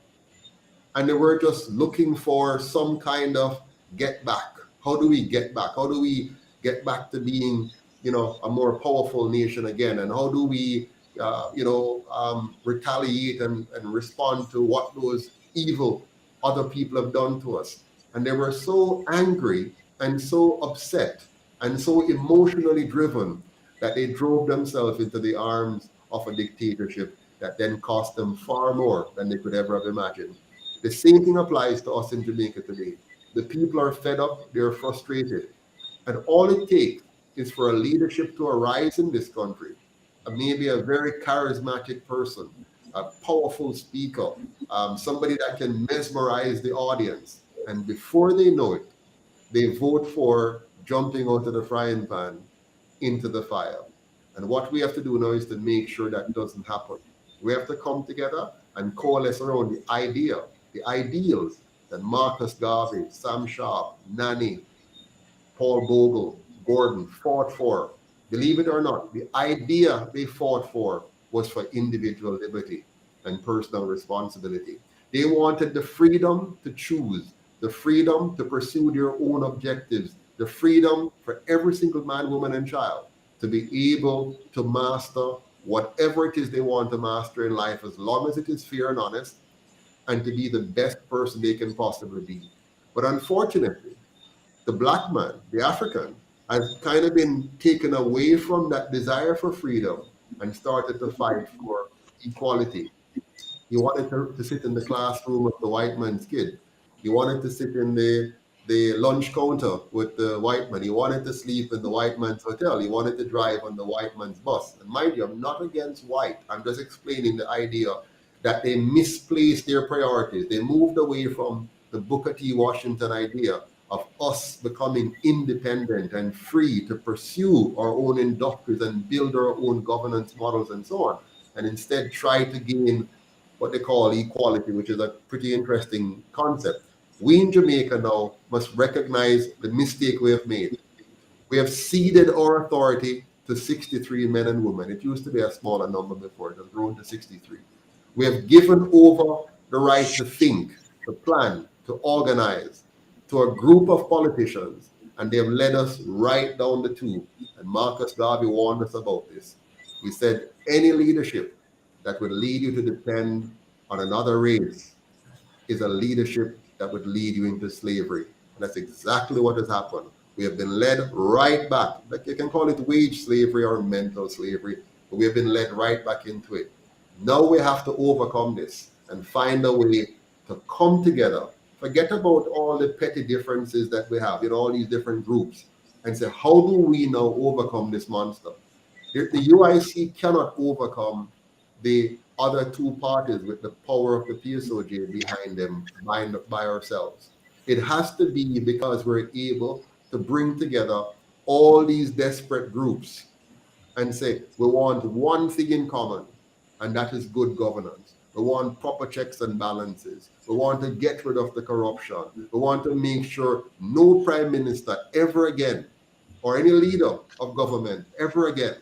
And they were just looking for some kind of get back. How do we get back? How do we get back to being, a more powerful nation again? And how do we, retaliate and respond to what those evil other people have done to us? And they were so angry and so upset and so emotionally driven that they drove themselves into the arms of a dictatorship that then cost them far more than they could ever have imagined. The same thing applies to us in Jamaica today. The people are fed up, they're frustrated. And all it takes is for a leadership to arise in this country, maybe a very charismatic person, a powerful speaker, somebody that can mesmerize the audience. And before they know it, they vote for jumping out of the frying pan into the fire. And what we have to do now is to make sure that doesn't happen. We have to come together and coalesce around the idea, the ideals that Marcus Garvey, Sam Sharp, Nani, Paul Bogle, Gordon fought for. Believe it or not, the idea they fought for was for individual liberty and personal responsibility. They wanted the freedom to choose, the freedom to pursue their own objectives, the freedom for every single man, woman, and child to be able to master whatever it is they want to master in life, as long as it is fair and honest, and to be the best person they can possibly be. But unfortunately, the black man, the African, has kind of been taken away from that desire for freedom and started to fight for equality. He wanted to sit in the classroom with the white man's kid. He wanted to sit in the lunch counter with the white man. He wanted to sleep in the white man's hotel. He wanted to drive on the white man's bus. And mind you, I'm not against white. I'm just explaining the idea that they misplaced their priorities. They moved away from the Booker T. Washington idea of us becoming independent and free to pursue our own industries and build our own governance models and so on, and instead try to gain what they call equality, which is a pretty interesting concept. We in Jamaica now must recognize the mistake we have made. We have ceded our authority to 63 men and women. It used to be a smaller number before. It has grown to 63. We have given over the right to think, to plan, to organize to a group of politicians, and they have led us right down the tube. And Marcus Garvey warned us about this. He said, any leadership that would lead you to depend on another race is a leadership that would lead you into slavery. And that's exactly what has happened. We have been led right back. Like you can call it wage slavery or mental slavery, but we have been led right back into it. Now we have to overcome this and find a way to come together. Forget about all the petty differences that we have in all these different groups and say, how do we now overcome this monster? The UIC cannot overcome the other two parties with the power of the PSOJ behind them by ourselves. It has to be because we're able to bring together all these desperate groups and say, we want one thing in common, and that is good governance. We want proper checks and balances. We want to get rid of the corruption. We want to make sure no prime minister ever again or any leader of government ever again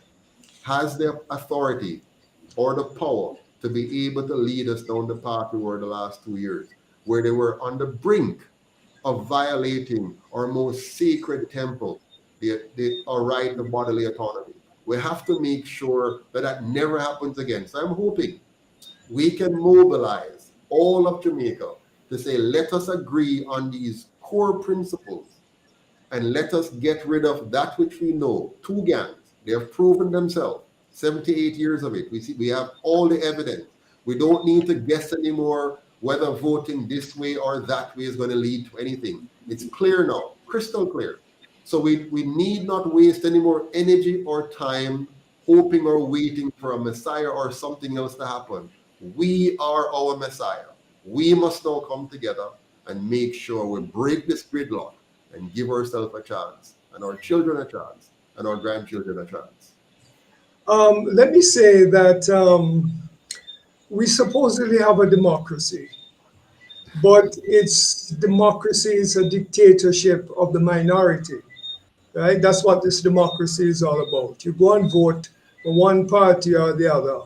has the authority or the power to be able to lead us down the path we were the last 2 years, where they were on the brink of violating our most sacred temple, our right to bodily autonomy. We have to make sure that that never happens again. So I'm hoping we can mobilize all of Jamaica to say, let us agree on these core principles and let us get rid of that which we know. Two gangs, they have proven themselves. 78 years of it. We have all the evidence. We don't need to guess anymore whether voting this way or that way is going to lead to anything. It's clear now, crystal clear. So we need not waste any more energy or time hoping or waiting for a Messiah or something else to happen. We are our Messiah. We must now come together and make sure we break this gridlock and give ourselves a chance, and our children a chance, and our grandchildren a chance. Let me say that we supposedly have a democracy, but it's democracy is a dictatorship of the minority, right? That's what this democracy is all about. You go and vote for one party or the other,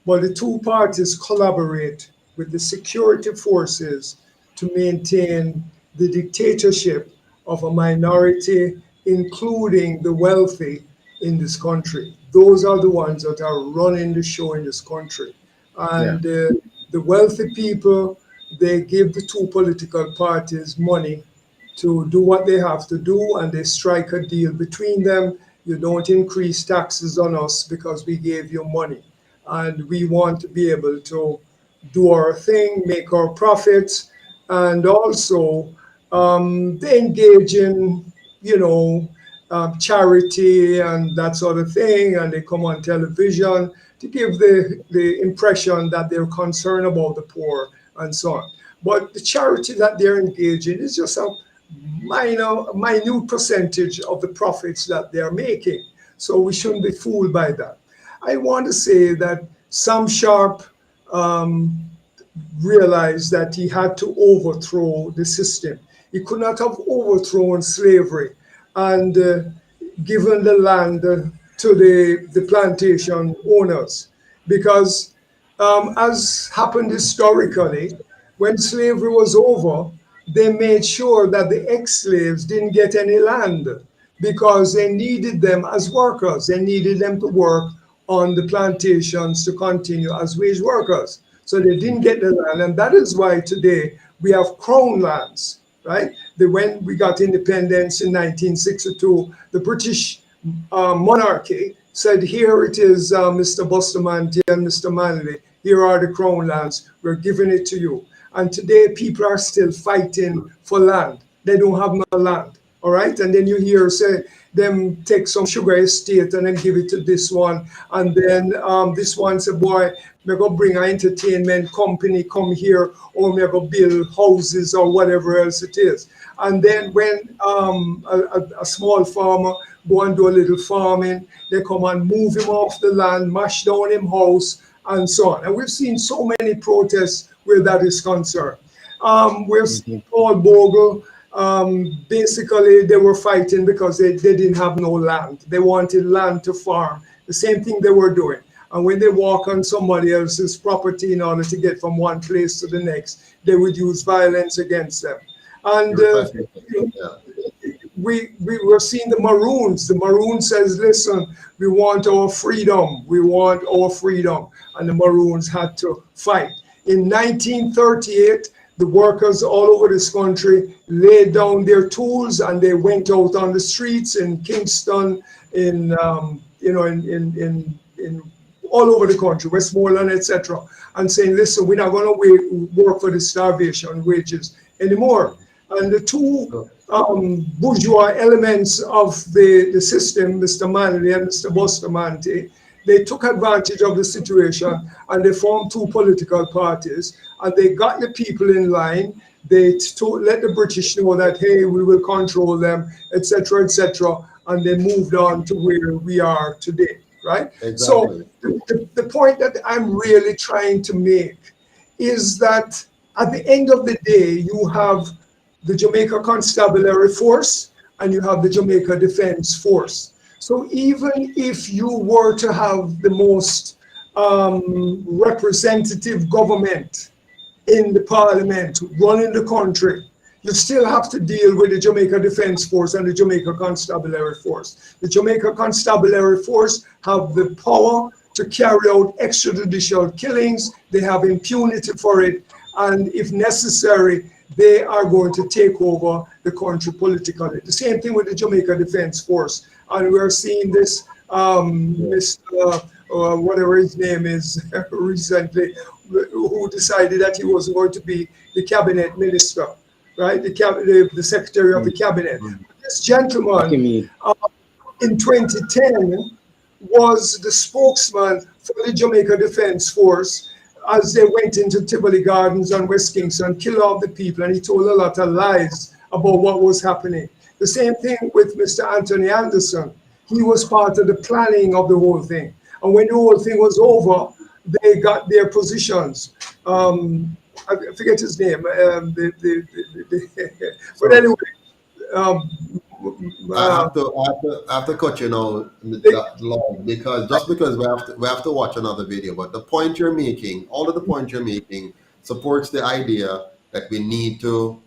but the two parties collaborate with the security forces to maintain the dictatorship of a minority, including the wealthy in this country. Those are the ones that are running the show in this country. And the wealthy people, they give the two political parties money to do what they have to do, and they strike a deal between them. You don't increase taxes on us because we gave you money. And we want to be able to do our thing, make our profits, and also they engage in, charity and that sort of thing, and they come on television to give the impression that they're concerned about the poor and so on. But the charity that they're engaging is just a minute percentage of the profits that they're making. So we shouldn't be fooled by that. I want to say that Sam Sharp realized that he had to overthrow the system. He could not have overthrown slavery and given the land to the plantation owners, because as happened historically, when slavery was over, they made sure that the ex-slaves didn't get any land because they needed them as workers. They needed them to work on the plantations to continue as wage workers. So they didn't get the land, and that is why today we have crown lands, right? When we got independence in 1962, the British monarchy said, here it is, Mr. Bustamante and Mr. Manley, here are the crown lands, we're giving it to you. And today people are still fighting for land. They don't have no land, all right? And then you hear say, them take some sugar estate and then give it to this one. And then this one say, boy, me go bring an entertainment company come here, or me go build houses or whatever else it is. And then when a small farmer go and do a little farming, they come and move him off the land, mash down his house, and so on. And we've seen so many protests where that is concerned. We've seen Paul Bogle, basically they were fighting because they didn't have no land. They wanted land to farm, the same thing they were doing. And when they walk on somebody else's property in order to get from one place to the next, they would use violence against them. And we were seeing the Maroons. The Maroons says, listen, we want our freedom. We want our freedom. And the Maroons had to fight. In 1938, the workers all over this country laid down their tools and they went out on the streets in Kingston, in all over the country, Westmoreland, etc., and saying, listen, we're not going to work for the starvation wages anymore. And the two bourgeois elements of the system, Mr. Manley and Mr. Bustamante, they took advantage of the situation and they formed two political parties, and they got the people in line. They let the British know that, hey, we will control them, etc., etc., and they moved on to where we are today, right? Exactly. So the point that I'm really trying to make is that at the end of the day, you have the Jamaica Constabulary Force, and you have the Jamaica Defense Force. So even if you were to have the most representative government in the parliament running the country, you still have to deal with the Jamaica Defense Force and the Jamaica Constabulary Force. The Jamaica Constabulary Force have the power to carry out extrajudicial killings. They have impunity for it. And if necessary, they are going to take over the country politically. The same thing with the Jamaica Defense Force. And we're seeing this, Mr. Whatever his name is, recently, who decided that he was going to be the cabinet minister, right? The secretary of the cabinet. This gentleman in 2010 was the spokesman for the Jamaica Defense Force as they went into Tivoli Gardens and West Kingston, killed all the people, and he told a lot of lies about what was happening. The same thing with Mr. Anthony Anderson. He was part of the planning of the whole thing. And when the whole thing was over, they got their positions. I forget his name. But anyway, I have to cut you now, long, because we have to watch another video. But the point you're making, all of the points you're making, supports the idea that we need to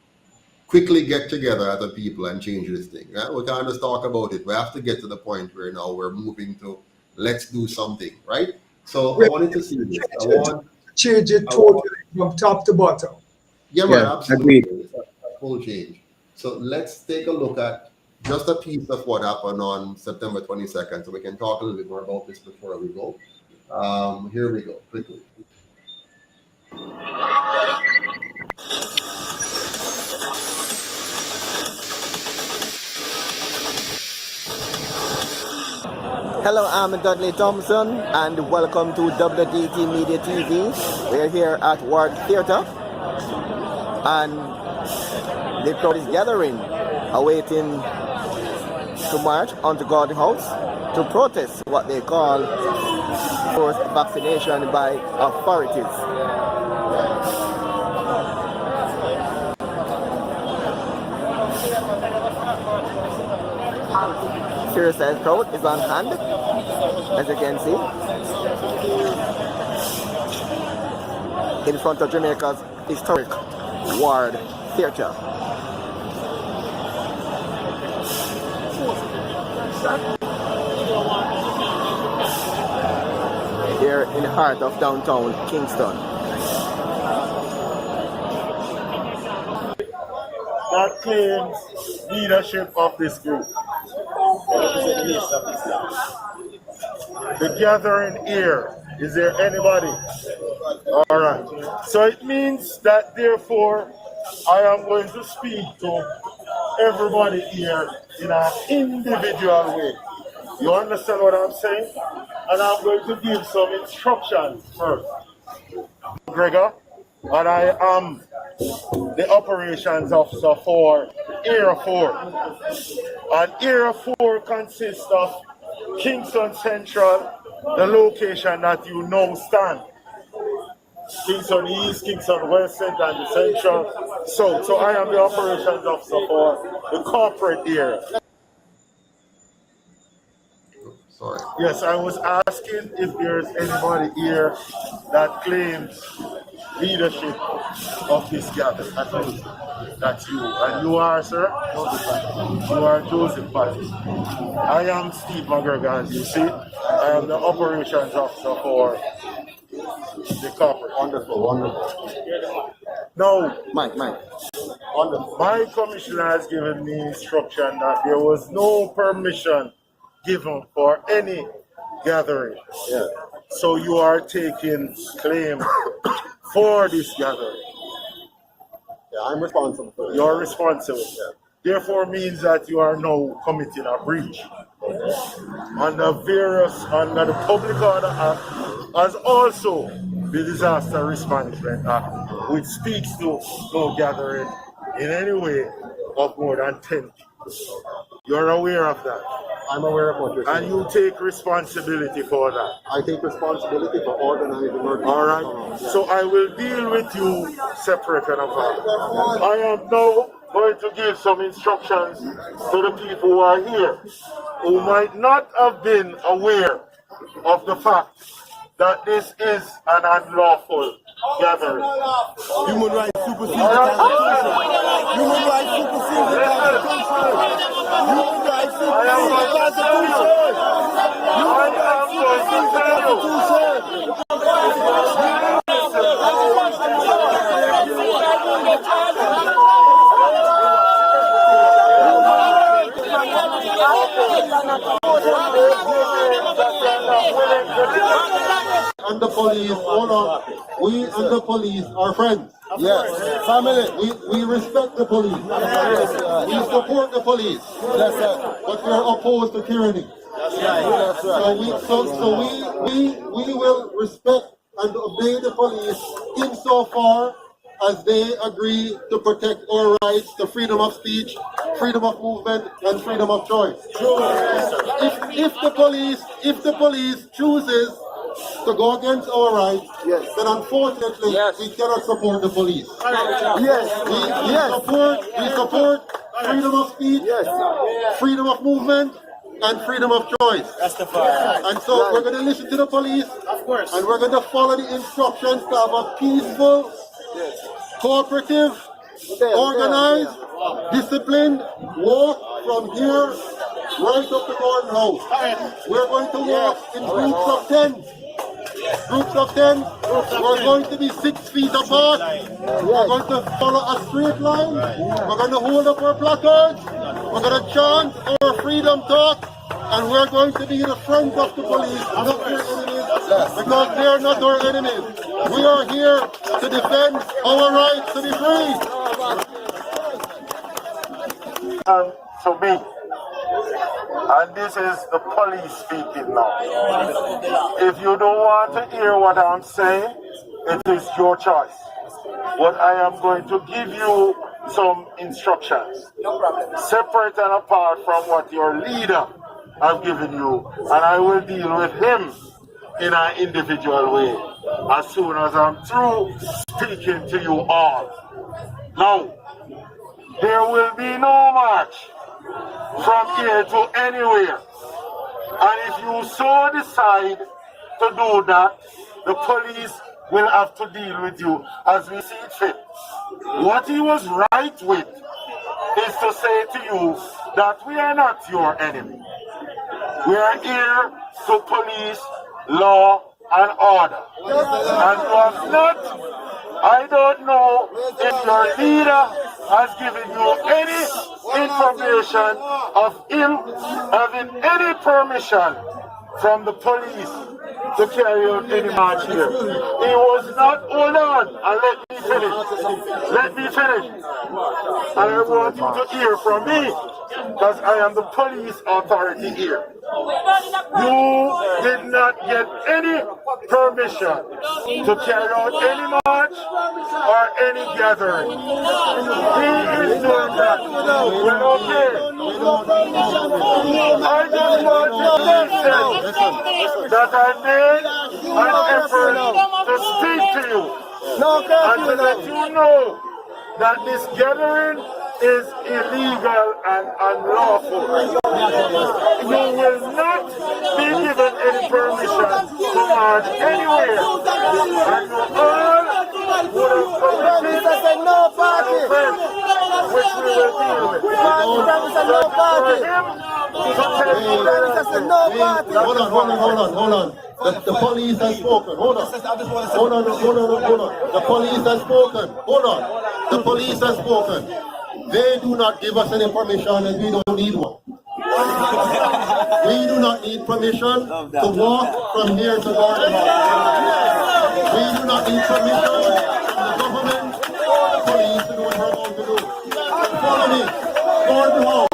quickly get together as a people and change this thing. Right? We can't just talk about it. We have to get to the point where now we're moving to let's do something, right? So I wanted to see this. Change it totally from top to bottom. Yeah, man, absolutely. Agreed. A full change. So let's take a look at just a piece of what happened on September 22nd, so we can talk a little bit more about this before we go. Here we go, quickly. Hello, I'm Dudley Thompson, and welcome to WDT Media TV. We're here at Ward Theatre, and the crowd is gathering, awaiting to march onto Garden House to protest what they call forced vaccination by authorities. Serious size crowd is on hand, as you can see, in front of Jamaica's historic Ward Theatre. Here in the heart of downtown Kingston. That claims leadership of this group. The gathering here, is there anybody? All right. So it means that therefore I am going to speak to everybody here in an individual way. You understand what I'm saying? And I'm going to give some instructions first. Gregor, and I am the operations officer for Area 4. And Area 4 consists of Kingston Central, the location that you now stand. Kingston East, Kingston West, and the Central South. So I am the operations officer for the corporate area. Sorry. Yes, I was asking if there's anybody here that claims leadership of this gathering. That's you. And you are, sir? You are Joseph Patty. I am Steve McGregor, as you see. I am the operations officer for the corporate. Wonderful, wonderful. Now, Mike. wonderful. My commissioner has given me instruction that there was no permission given for any gathering. Yeah. So you are taking claim for this gathering. Yeah, I'm responsible for it. You're responsible. Yeah. Therefore means that you are now committing a breach. Under the Public Order Act, as also the Disaster Risk Management Act, which speaks to no gathering in any way of more than 10 people. You're aware of that. I'm aware of what you're saying. And you take responsibility for that. I take responsibility for organizing murder. All right. So I will deal with you separate and apart. I am now going to give some instructions to the people who are here, who might not have been aware of the fact that this is an unlawful gathering. Human rights supersedes the Constitution. Human rights supersedes the Constitution. Human rights supersedes the Constitution. Human rights supersedes the Constitution. And the police, hold on. We and the police are friends. Yes, family. We respect the police. We support the police. That's right. But we are opposed to tyranny. That's right. So we will respect and obey the police insofar as they agree to protect our rights to freedom of speech, freedom of movement, and freedom of choice. If the police chooses to go against our rights, then unfortunately we cannot support the police. We support freedom of speech, freedom of movement, and freedom of choice. That's the fire. And so we're going to listen to the police, of course, and we're going to follow the instructions to have a peaceful, cooperative, organized, disciplined walk from here right up to Gordon House. We're going to walk in groups of 10. Groups of 10. We're going to be 6 feet apart. We're going to follow a straight line. We're going to hold up our placards. We're going to chant our freedom talk. And we're going to be in the front of the police, not their enemies, because they are not our enemies. We are here to defend our rights to be free. To me, and this is the police speaking now. If you don't want to hear what I'm saying, it is your choice. But I am going to give you some instructions, separate and apart from what your leader I've given you, and I will deal with him in an individual way as soon as I'm through speaking to you all. Now, there will be no march from here to anywhere, and if you so decide to do that, the police will have to deal with you as we see it fit. What he was right with is to say to you that we are not your enemy. We are here to police law and order. And you have not, I don't know if your leader has given you any information of him having any permission from the police to carry out any march here. He was not, hold on, and let me finish. Let me finish. And I want you to hear from me, because I am the police authority here. You did not get any permission to carry out any march or any gathering. He is doing that. We're okay. I just want to listen that I made an effort to speak to you and to let you know that this gathering is illegal and unlawful. You will not be given any permission to march anywhere. And you all would have committed offense, which we will deal with. So for him to tell you that Hold on. The police has spoken. Hold on. The police has spoken. Hold on. The police has spoken. They do not give us any permission and we don't need one. We do not need permission to walk from here to Gordon House. We do not need permission from the government or the police to do what we're going to do. Follow me. Gordon House.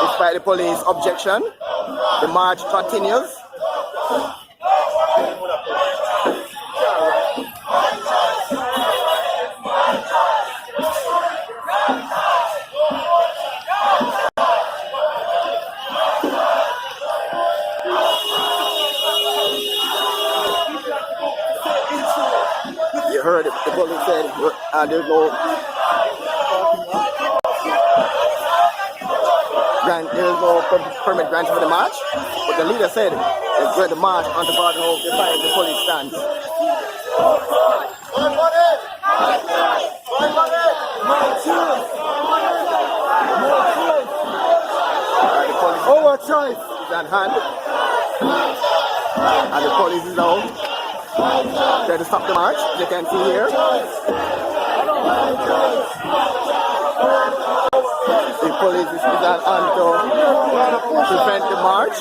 Despite the police objection, the march continues. You heard it, the police said there's no was no permit granted for the march, but the leader said it's going to march onto Garden House beside the police stand. Our choice is at hand, and the police is out trying to stop the march, as you can see here. The police is at hand to prevent the march.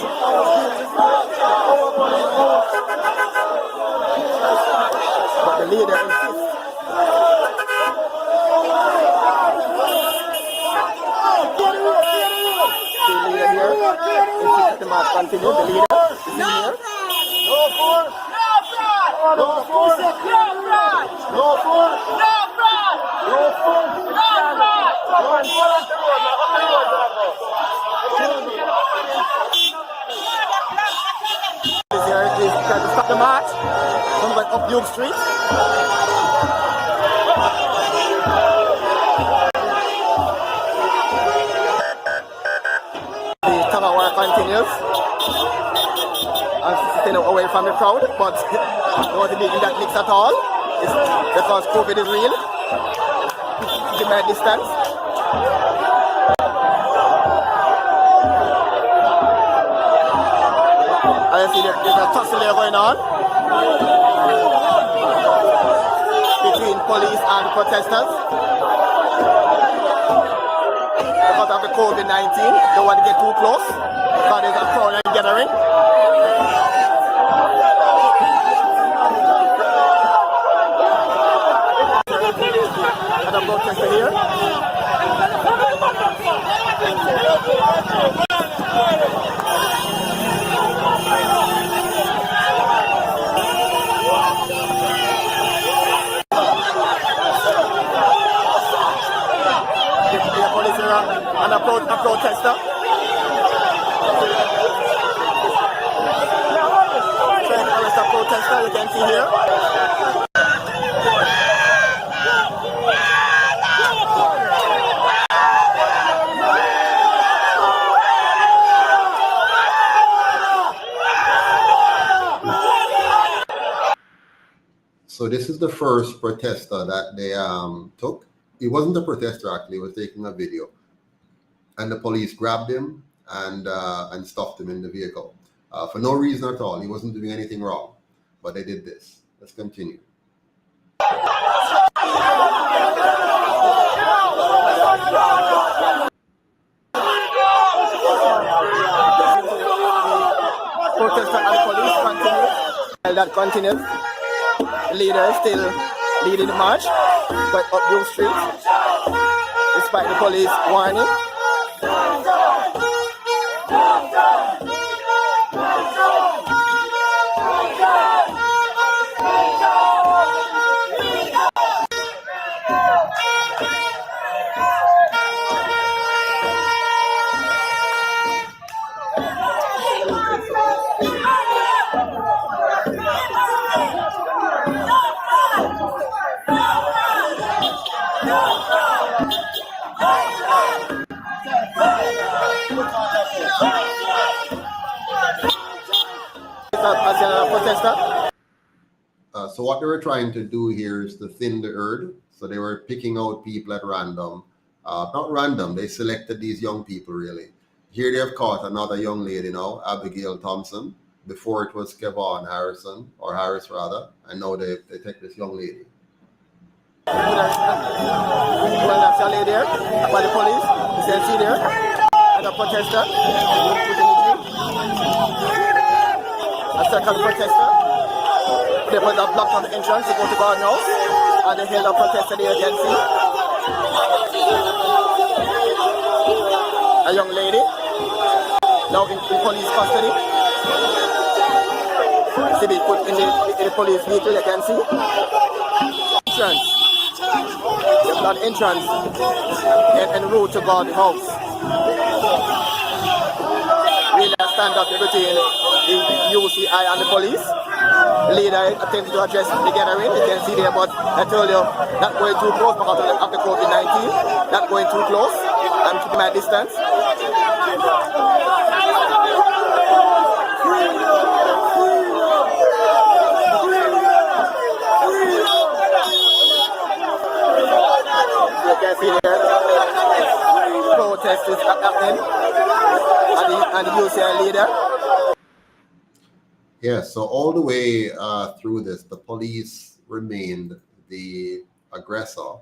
But the leader insists. The leader here insists the march continue. The leader is here. No force! No force! No force! No force! No force! No force! Here is trying to stop the march. Come back up Duke Street. The tug of war continues. And staying away from the crowd, but don't want to be in that mix at all. It's because COVID is real. Keep my distance. I see there's a tussle there going on between police and protesters because of the COVID-19. Don't want to get too close because there's a crowd gathering. Another protester here. And a protester. Trying to arrest a protester, you can see here. So this is the first protester that they took. He wasn't a protester actually, he was taking a video. And the police grabbed him and stuffed him in the vehicle. For no reason at all. He wasn't doing anything wrong. But they did this. Let's continue. Protester and the police continue. While that continues, the leader is still leading the march, but up Duke Street, despite the police warning. So what they were trying to do here is to thin the herd. So they were picking out people at random. Not random, they selected these young people really. Here they have caught another young lady now, Abigail Thompson. Before it was Kevon Harrison, or Harris rather. And now they take this young lady. Well, that's a lady there, by the police. You can see there, and a protester. A second protester. They put a block on the entrance to go to Garden House, and they held a protester there, you can see. A young lady, now in police custody. See, they put in the police vehicle, you can see. Entrance. There's not entrance en route to Garden House. Really a stand-up between the UCI and the police. The leader attempted to address the gathering, you can see there, but I told you, not going too close because of the COVID-19, not going too close, I'm keeping my distance. You can see there, protest is happening, and the UCI leader. Yes, so all the way through this, the police remained the aggressor.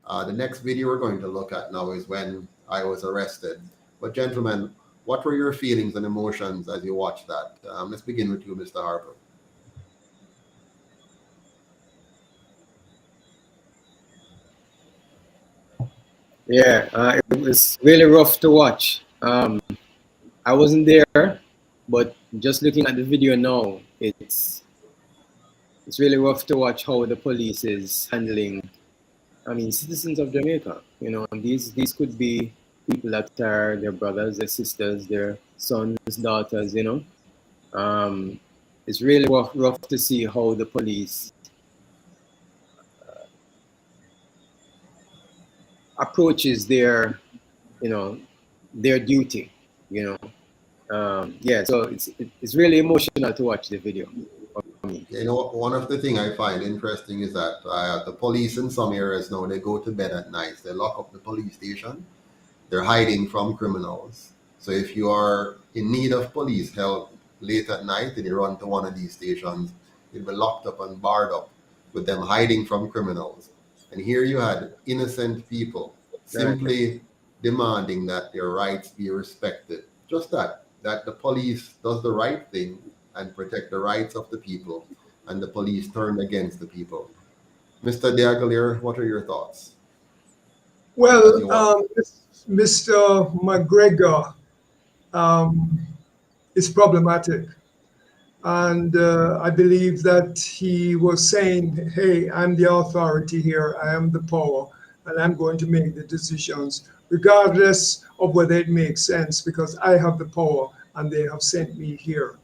The next video we're going to look at now is when I was arrested. But gentlemen, what were your feelings and emotions as you watched that? Let's begin with you, Mr. Harper. Yeah, it was really rough to watch. I wasn't there, but just looking at the video now, it's really rough to watch how the police is handling, I mean, citizens of Jamaica. You know, and these could be people that are their brothers, their sisters, their sons, daughters. You know, it's really rough to see how the police approaches their, you know, their duty. You know. Yeah, so it's really emotional to watch the video for me. You know, one of the things I find interesting is that the police in some areas now, they go to bed at night. They lock up the police station. They're hiding from criminals. So if you are in need of police help late at night and you run to one of these stations, you'll be locked up and barred up with them hiding from criminals. And here you had innocent people simply demanding that their rights be respected. Just that the police does the right thing and protect the rights of the people, and the police turned against the people. Mr. Diagalier, what are your thoughts? Well, Mr. McGregor is problematic. And I believe that he was saying, hey, I'm the authority here, I am the power, and I'm going to make the decisions, regardless of whether it makes sense, because I have the power and they have sent me here.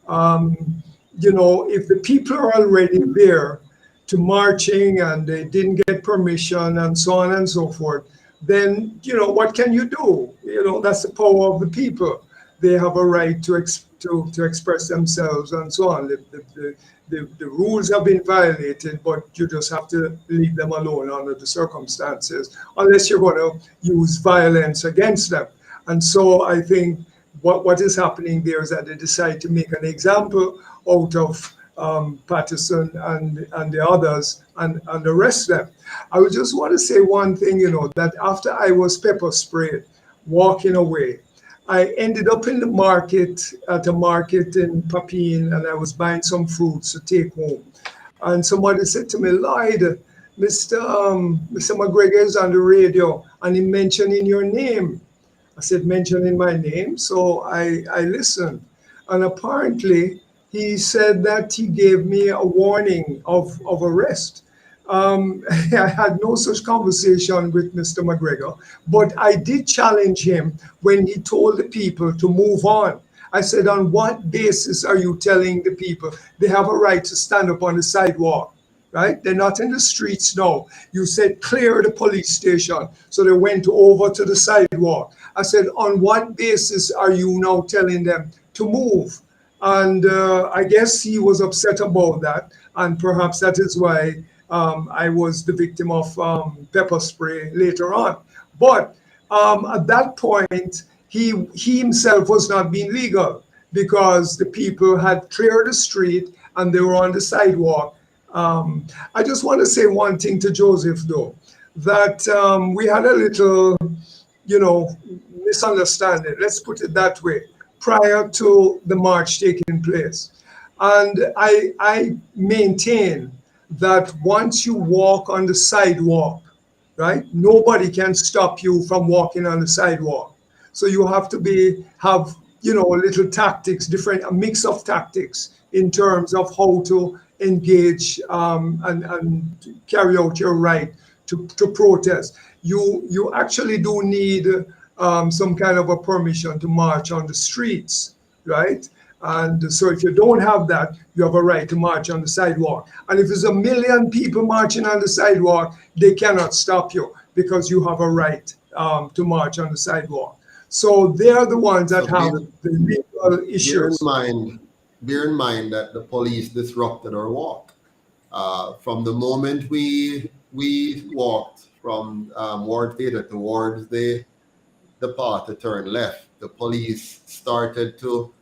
You know, if the people are already there to marching and they didn't get permission and so on and so forth, then, you know, what can you do? You know, that's the power of the people. They have a right to express themselves and so on. The rules have been violated, but you just have to leave them alone under the circumstances, unless you're going to use violence against them. And so I think what is happening there is that they decide to make an example out of Patterson and the others and arrest them. I would just want to say one thing, you know, that after I was pepper sprayed, walking away, I ended up in the market, at a market in Papine, and I was buying some fruits to take home. And somebody said to me, Lloyd, Mr. McGregor is on the radio, and he mentioning your name. I said, mentioning my name? So I listened. And apparently, he said that he gave me a warning of arrest. I had no such conversation with Mr. McGregor, but I did challenge him when he told the people to move on. I said, on what basis are you telling the people they have a right to stand up on the sidewalk, right? They're not in the streets now. You said clear the police station. So they went over to the sidewalk. I said, on what basis are you now telling them to move? And I guess he was upset about that. And perhaps that is why I was the victim of pepper spray later on. But at that point, he himself was not being legal because the people had cleared the street and they were on the sidewalk. I just want to say one thing to Joseph, though, that we had a little, you know, misunderstanding, let's put it that way, prior to the march taking place. And I maintain that once you walk on the sidewalk, right, nobody can stop you from walking on the sidewalk. So you have to have, you know, little tactics, a mix of tactics in terms of how to engage and carry out your right to protest. You actually do need some kind of a permission to march on the streets, right? And so if you don't have that, you have a right to march on the sidewalk. And if there's 1 million people marching on the sidewalk, they cannot stop you because you have a right to march on the sidewalk. So they are the ones that have the legal issues. Bear in mind that the police disrupted our walk. From the moment we walked from Ward Theatre towards the path to turn left, the police started to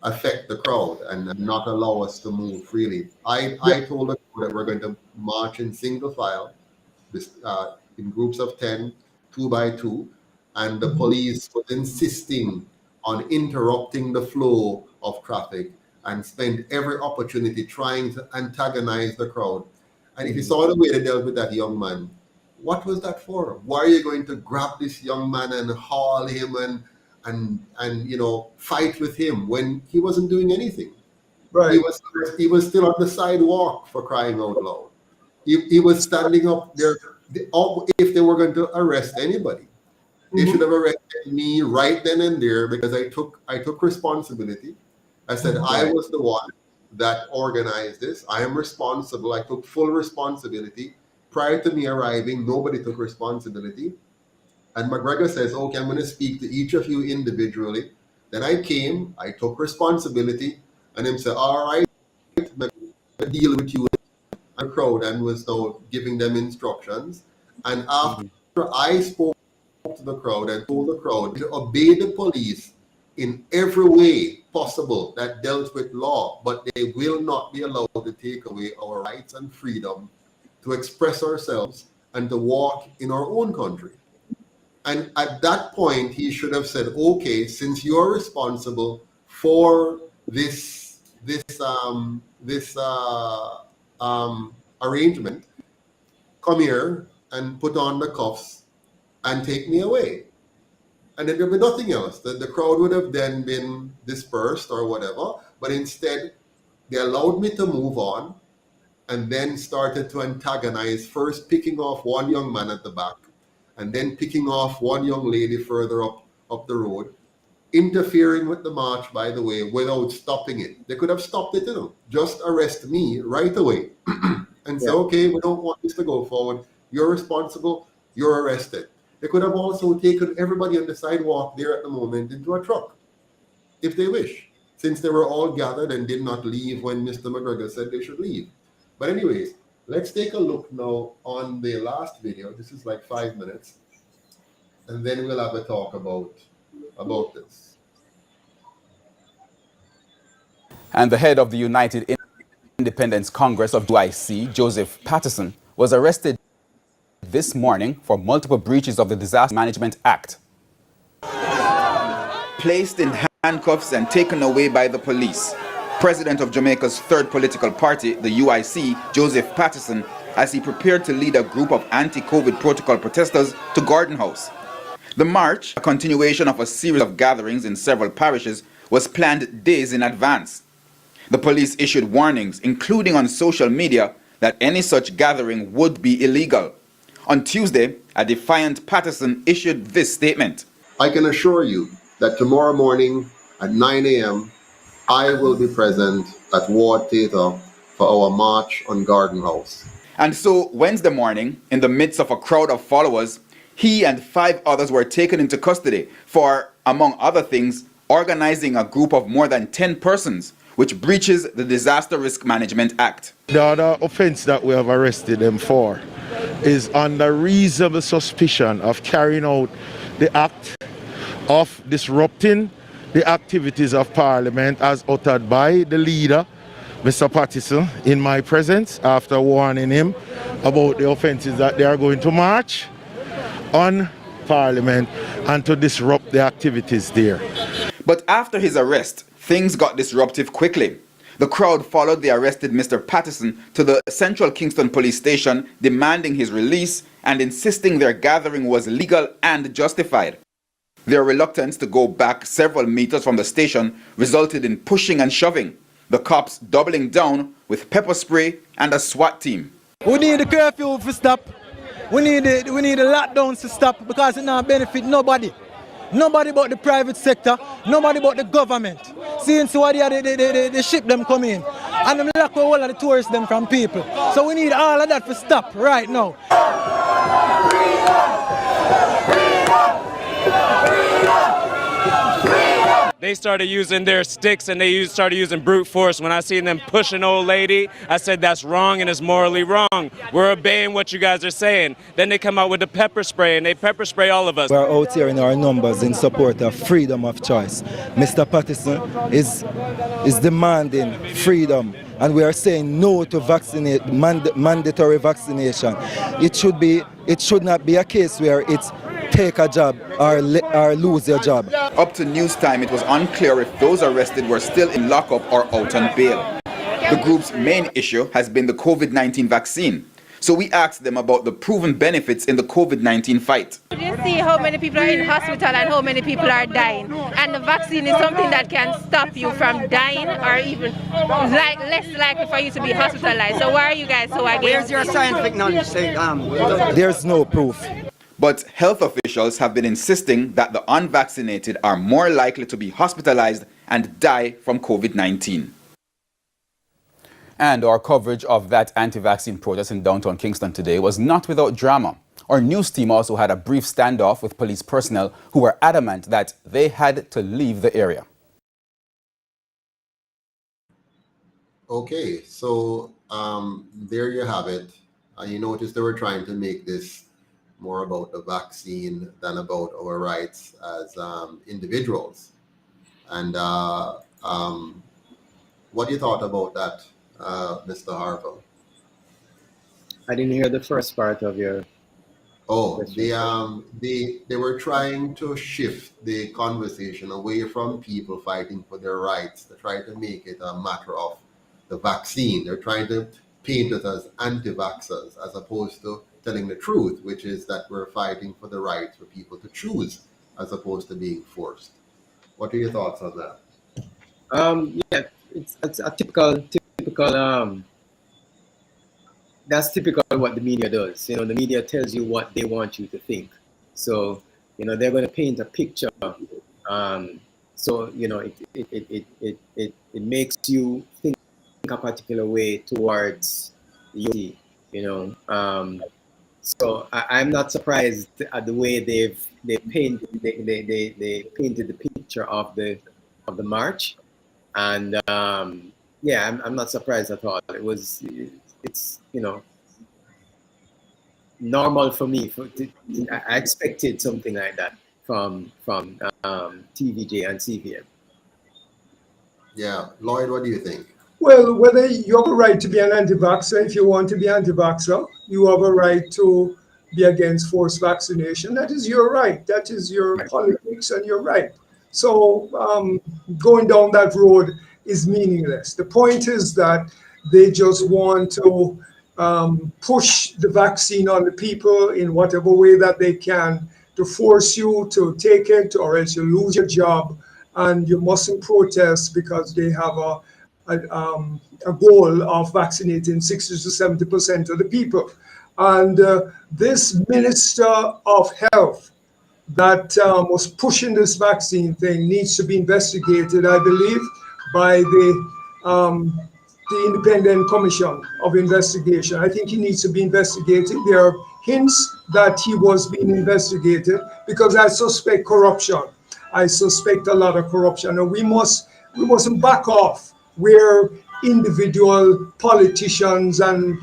affect the crowd and not allow us to move freely. I told them that we're going to march in single file, in groups of 10, 2 by 2, and the police was insisting on interrupting the flow of traffic and spent every opportunity trying to antagonize the crowd. And if you saw the way they dealt with that young man, what was that for? Why are you going to grab this young man and haul him and you know, fight with him when he wasn't doing anything? Right. He was still on the sidewalk, for crying out loud. He was standing up there. If they were going to arrest anybody, they should have arrested me right then and there, because I took responsibility. I said I was the one that organized this. I am responsible. I took full responsibility. Prior to me arriving, nobody took responsibility. And McGregor says, okay, I'm going to speak to each of you individually. Then I came, I took responsibility, and him said, all right, I'm going to deal with you and the crowd, and was now giving them instructions. And after I spoke to the crowd and told the crowd to obey the police in every way possible that dealt with law, but they will not be allowed to take away our rights and freedom to express ourselves and to walk in our own country. And at that point, he should have said, okay, since you're responsible for this arrangement, come here and put on the cuffs and take me away. And then there'd be nothing else. The crowd would have then been dispersed or whatever, but instead they allowed me to move on and then started to antagonize, first picking off one young man at the back and then picking off one young lady further up the road, interfering with the march, by the way, without stopping it. They could have stopped it, just arrest me right away and say, okay, we don't want this to go forward. You're responsible, you're arrested. They could have also taken everybody on the sidewalk there at the moment into a truck, if they wish, since they were all gathered and did not leave when Mr. McGregor said they should leave. But anyways, let's take a look now on the last video. This is like 5 minutes. And then we'll have a talk about this. And the head of the United Independence Congress of UIC, Joseph Patterson, was arrested this morning for multiple breaches of the Disaster Management Act. Placed in handcuffs and taken away by the police. President of Jamaica's third political party, the UIC, Joseph Patterson, as he prepared to lead a group of anti-COVID protocol protesters to Gordon House. The march, a continuation of a series of gatherings in several parishes, was planned days in advance. The police issued warnings, including on social media, that any such gathering would be illegal. On Tuesday, a defiant Patterson issued this statement. I can assure you that tomorrow morning at 9 a.m., I will be present at Ward Theatre for our march on Garden House. And so Wednesday morning, in the midst of a crowd of followers, he and 5 others were taken into custody for, among other things, organizing a group of more than 10 persons, which breaches the Disaster Risk Management Act. The other offense that we have arrested them for is under reasonable suspicion of carrying out the act of disrupting the activities of Parliament as uttered by the leader, Mr. Patterson, in my presence, after warning him about the offences that they are going to march on Parliament and to disrupt the activities there. But after his arrest, things got disruptive quickly. The crowd followed the arrested Mr. Patterson to the Central Kingston Police Station, demanding his release and insisting their gathering was legal and justified. Their reluctance to go back several meters from the station resulted in pushing and shoving, the cops doubling down with pepper spray and a SWAT team. We need the curfew to stop. We need the lockdowns to stop because it not benefit nobody. Nobody but the private sector, nobody but the government. Since what they ship them come in and them lock all of the tourists them from people. So we need all of that to stop right now. Freedom! Freedom! Freedom! they started using their sticks and they started using brute force. When I seen them push an old lady, I said that's wrong and it's morally wrong. We're obeying what you guys are saying. Then they come out with the pepper spray and they pepper spray all of us. We're out here in our numbers in support of freedom of choice. Mr. Patterson is demanding freedom, and we are saying no to mandatory vaccination. It should not be a case where it's take a job or lose your job. Up to news time, it was unclear if those arrested were still in lockup or out on bail. The group's main issue has been the COVID-19 vaccine. So we asked them about the proven benefits in the COVID-19 fight. You see how many people are in hospital and how many people are dying. And the vaccine is something that can stop you from dying or even less likely for you to be hospitalized. So why are you guys so against? Where's your scientific knowledge? There's no proof. But health officials have been insisting that the unvaccinated are more likely to be hospitalized and die from COVID-19. And our coverage of that anti-vaccine protest in downtown Kingston today was not without drama. Our news team also had a brief standoff with police personnel who were adamant that they had to leave the area. Okay, so there you have it. You notice they were trying to make this more about the vaccine than about our rights as individuals. And what do you thought about that, Mr. Harville? I didn't hear the first part of your question. They were trying to shift the conversation away from people fighting for their rights to try to make it a matter of the vaccine. They're trying to paint it as anti-vaxxers as opposed to telling the truth, which is that we're fighting for the right for people to choose as opposed to being forced. What are your thoughts on that? Yeah, it's a typical that's typical what the media does. You know, the media tells you what they want you to think. So, you know, they're going to paint a picture. So, you know, it makes you think a particular way towards the, you know. So I'm not surprised at the way they painted the picture of the march, and yeah, I'm not surprised at all. It's you know, normal for me. I expected something like that from TVJ and CVM. Yeah, Lloyd, what do you think? Well, whether you have a right to be an anti-vaxxer, if you want to be anti-vaxxer, you have a right to be against forced vaccination. That is your right. That is your politics and your right. So going down that road is meaningless. The point is that they just want to push the vaccine on the people in whatever way that they can to force you to take it, or else you lose your job and you mustn't protest because they have a goal of vaccinating 60 to 70% of the people. And this Minister of Health that was pushing this vaccine thing needs to be investigated, I believe, by the Independent Commission of Investigation. I think he needs to be investigated. There are hints that he was being investigated because I suspect corruption. I suspect a lot of corruption, and we mustn't back off where individual politicians and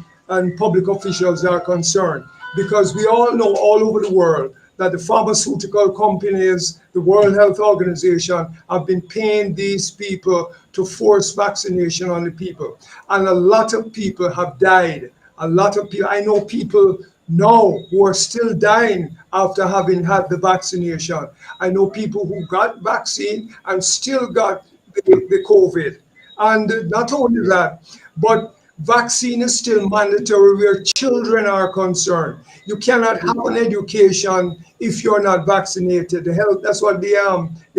public officials are concerned, because we all know all over the world that the pharmaceutical companies, the World Health Organization have been paying these people to force vaccination on the people. And a lot of people have died. A lot of people, I know people now who are still dying after having had the vaccination. I know people who got vaccine and still got the COVID. And not only that, but vaccine is still mandatory where children are concerned. You cannot have an education if you're not vaccinated. The health, that's what the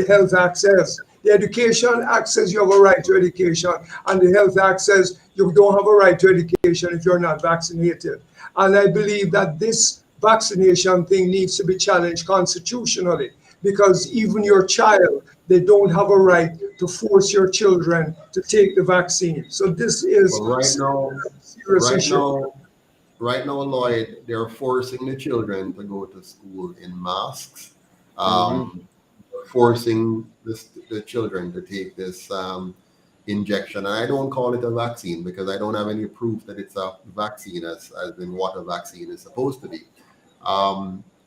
Health Act says. The Education Act says you have a right to education, and the Health Act says you don't have a right to education if you're not vaccinated. And I believe that this vaccination thing needs to be challenged constitutionally, because even your child, they don't have a right to force your children to take the vaccine. So this is right now, Lloyd, they're forcing the children to go to school in masks. forcing the children to take this injection. And I don't call it a vaccine because I don't have any proof that it's a vaccine as in what a vaccine is supposed to be.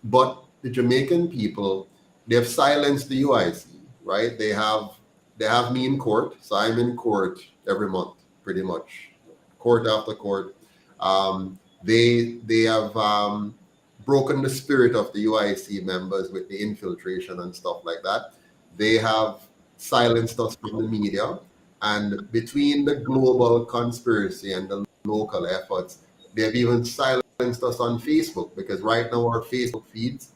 But the Jamaican people, they have silenced the UIC, right? They have me in court, so I'm in court every month, pretty much, court after court. They have broken the spirit of the UIC members with the infiltration and stuff like that. They have silenced us from the media, and between the global conspiracy and the local efforts, they have even silenced us on Facebook, because right now our Facebook feeds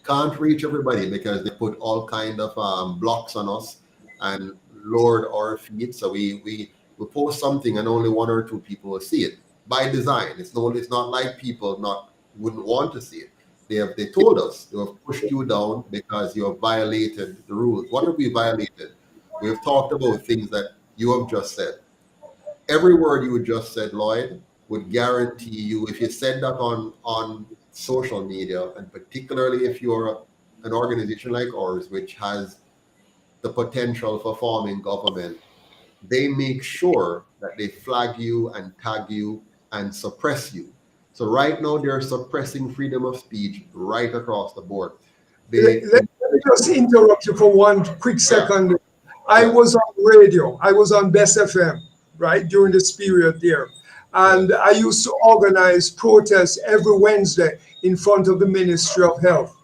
can't reach everybody because they put all kind of blocks on us and lowered our feed. So we post something and only 1 or 2 people will see it by design. It's not like people wouldn't want to see it. They told us they have pushed you down because you have violated the rules. What have we violated? We have talked about things that you have just said. Every word you just said, Lloyd, would guarantee you, if you said that on social media, and particularly if you're an organization like ours, which has the potential for forming government, they make sure that they flag you and tag you and suppress you. So right now they're suppressing freedom of speech right across the board. Let me just interrupt you for 1 quick second. I was on radio. I was on Best FM, right, during this period there. And I used to organize protests every Wednesday in front of the Ministry of Health.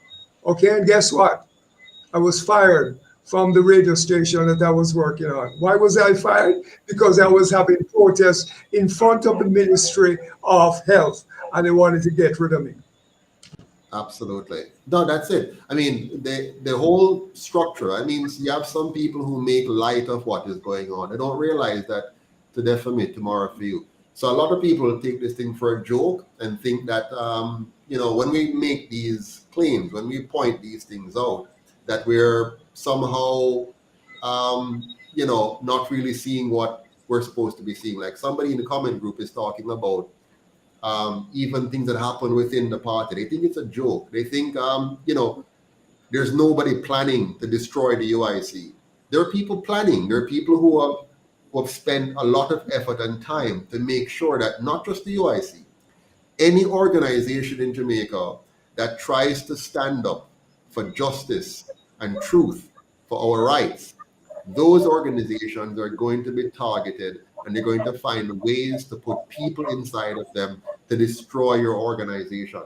Okay, and guess what? I was fired from the radio station that I was working on. Why was I fired? Because I was having protests in front of the Ministry of Health, and they wanted to get rid of me. Absolutely. No, that's it. I mean, the whole structure, I mean, you have some people who make light of what is going on. They don't realize that today for me, tomorrow for you. So a lot of people take this thing for a joke and think that, when we make these claims, when we point these things out, that we're somehow, not really seeing what we're supposed to be seeing. Like somebody in the comment group is talking about even things that happen within the party. They think it's a joke. They think, there's nobody planning to destroy the UIC. There are people planning. There are people who have spent a lot of effort and time to make sure that not just the UIC, any organization in Jamaica that tries to stand up for justice and truth for our rights, those organizations are going to be targeted, and they're going to find ways to put people inside of them to destroy your organization.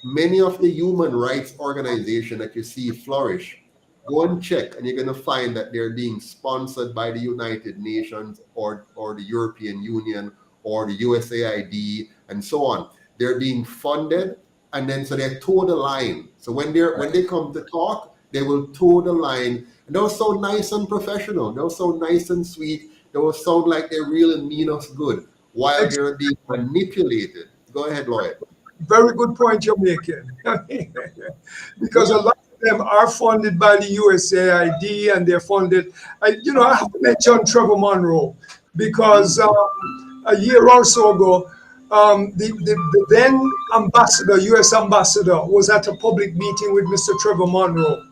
Many of the human rights organizations that you see flourish, go and check, and you're going to find that they're being sponsored by the United Nations or the European Union or the USAID and so on. They're being funded, and then so they toe the line. So when they come to talk, they will toe the line. And they'll sound nice and professional. They'll sound nice and sweet. They will sound like they really mean us good while they're being manipulated. Go ahead, Lloyd. Very good point you're making. Because a lot of them are funded by the USAID, and they're funded. I have to mention Trevor Monroe, because a year or so ago, the then ambassador, US ambassador, was at a public meeting with Mr. Trevor Monroe.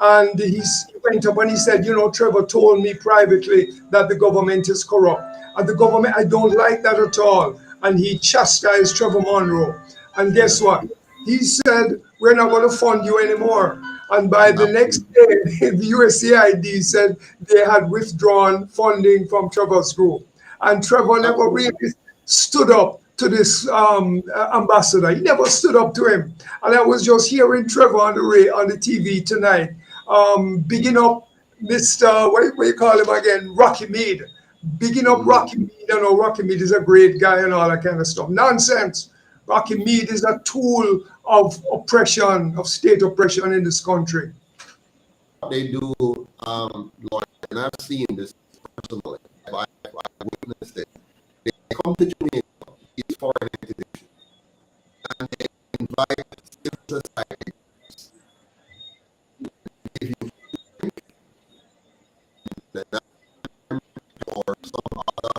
And he went up and he said, Trevor told me privately that the government is corrupt. And the government, I don't like that at all. And he chastised Trevor Monroe. And guess what? He said, we're not going to fund you anymore. And by the next day, the USAID said they had withdrawn funding from Trevor's group. And Trevor never really stood up to this ambassador. He never stood up to him. And I was just hearing Trevor on the TV tonight, bigging up Mr. What you call him again? Rocky Mead. Bigging up Rocky Mead. Rocky Mead is a great guy and all that kind of stuff. Nonsense. Rocky Mead is a tool of oppression, of state oppression in this country. They do, Lord, and I've seen this personally. I witnessed it. They come to Jamaica, these foreign entities, and they invite civil society. If you think or some other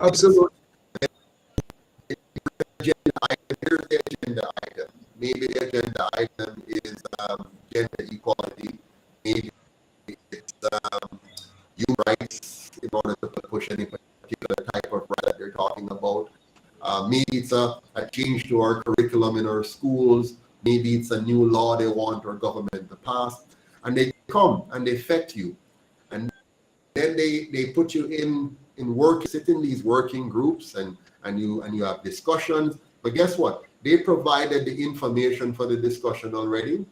Absolutely. Here's the agenda item. Maybe the agenda item is gender equality. Maybe it's human rights in order to push any particular type of right that they're talking about. Maybe it's a change to our curriculum in our schools. Maybe it's a new law they want our government to pass. And they come and they fet you. And then they put you in work, sit in these working groups and you have discussions. But guess what? They provided the information for the discussion already.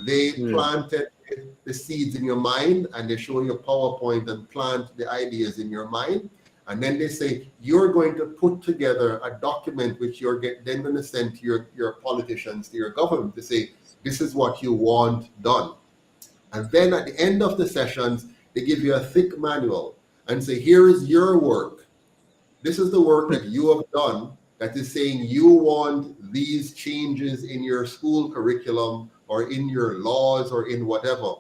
They planted the seeds in your mind, and they show you a PowerPoint and plant the ideas in your mind. And then they say, you're going to put together a document which you're then going to send to your politicians, to your government, to say, this is what you want done. And then at the end of the sessions, they give you a thick manual and say, here is your work. This is the work that you have done that is saying you want these changes in your school curriculum or in your laws or in whatever.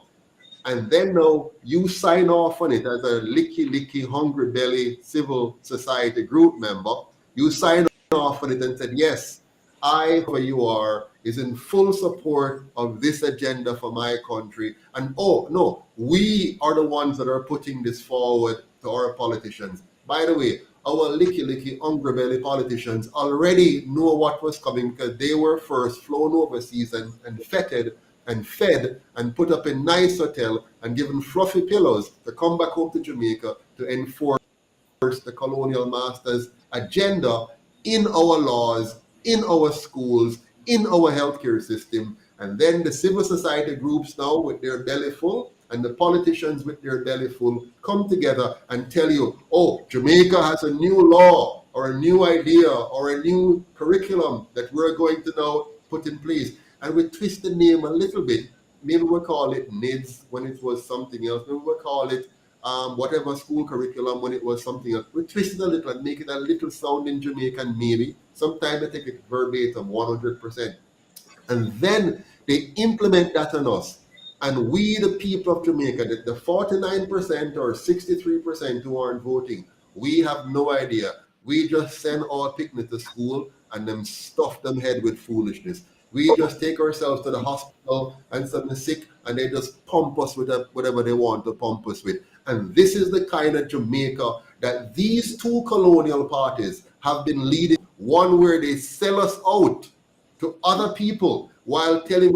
And then now you sign off on it as a licky, hungry belly civil society group member. You sign off on it and said, yes, I, where you are, is in full support of this agenda for my country. And oh, no, we are the ones that are putting this forward to our politicians. By the way, our licky, hungry belly politicians already know what was coming because they were first flown overseas and feted and fed and put up in nice hotel and given fluffy pillows to come back home to Jamaica to enforce the colonial masters' agenda in our laws, in our schools, in our healthcare system. And then the civil society groups now with their belly full and the politicians with their belly full come together and tell you, oh, Jamaica has a new law or a new idea or a new curriculum that we're going to now put in place. And we twist the name a little bit. Maybe we'll call it NIDS when it was something else. Maybe we'll call it whatever school curriculum when it was something else. We twist it a little and make it a little sound in Jamaican maybe. Sometimes they take it verbatim, 100%. And then they implement that on us. And we, the people of Jamaica, the 49% or 63% who aren't voting, we have no idea. We just send our picnic to school and then stuff them head with foolishness. We just take ourselves to the hospital and suddenly sick, and they just pump us with whatever they want to pump us with. And this is the kind of Jamaica that these two colonial parties have been leading, one where they sell us out to other people while telling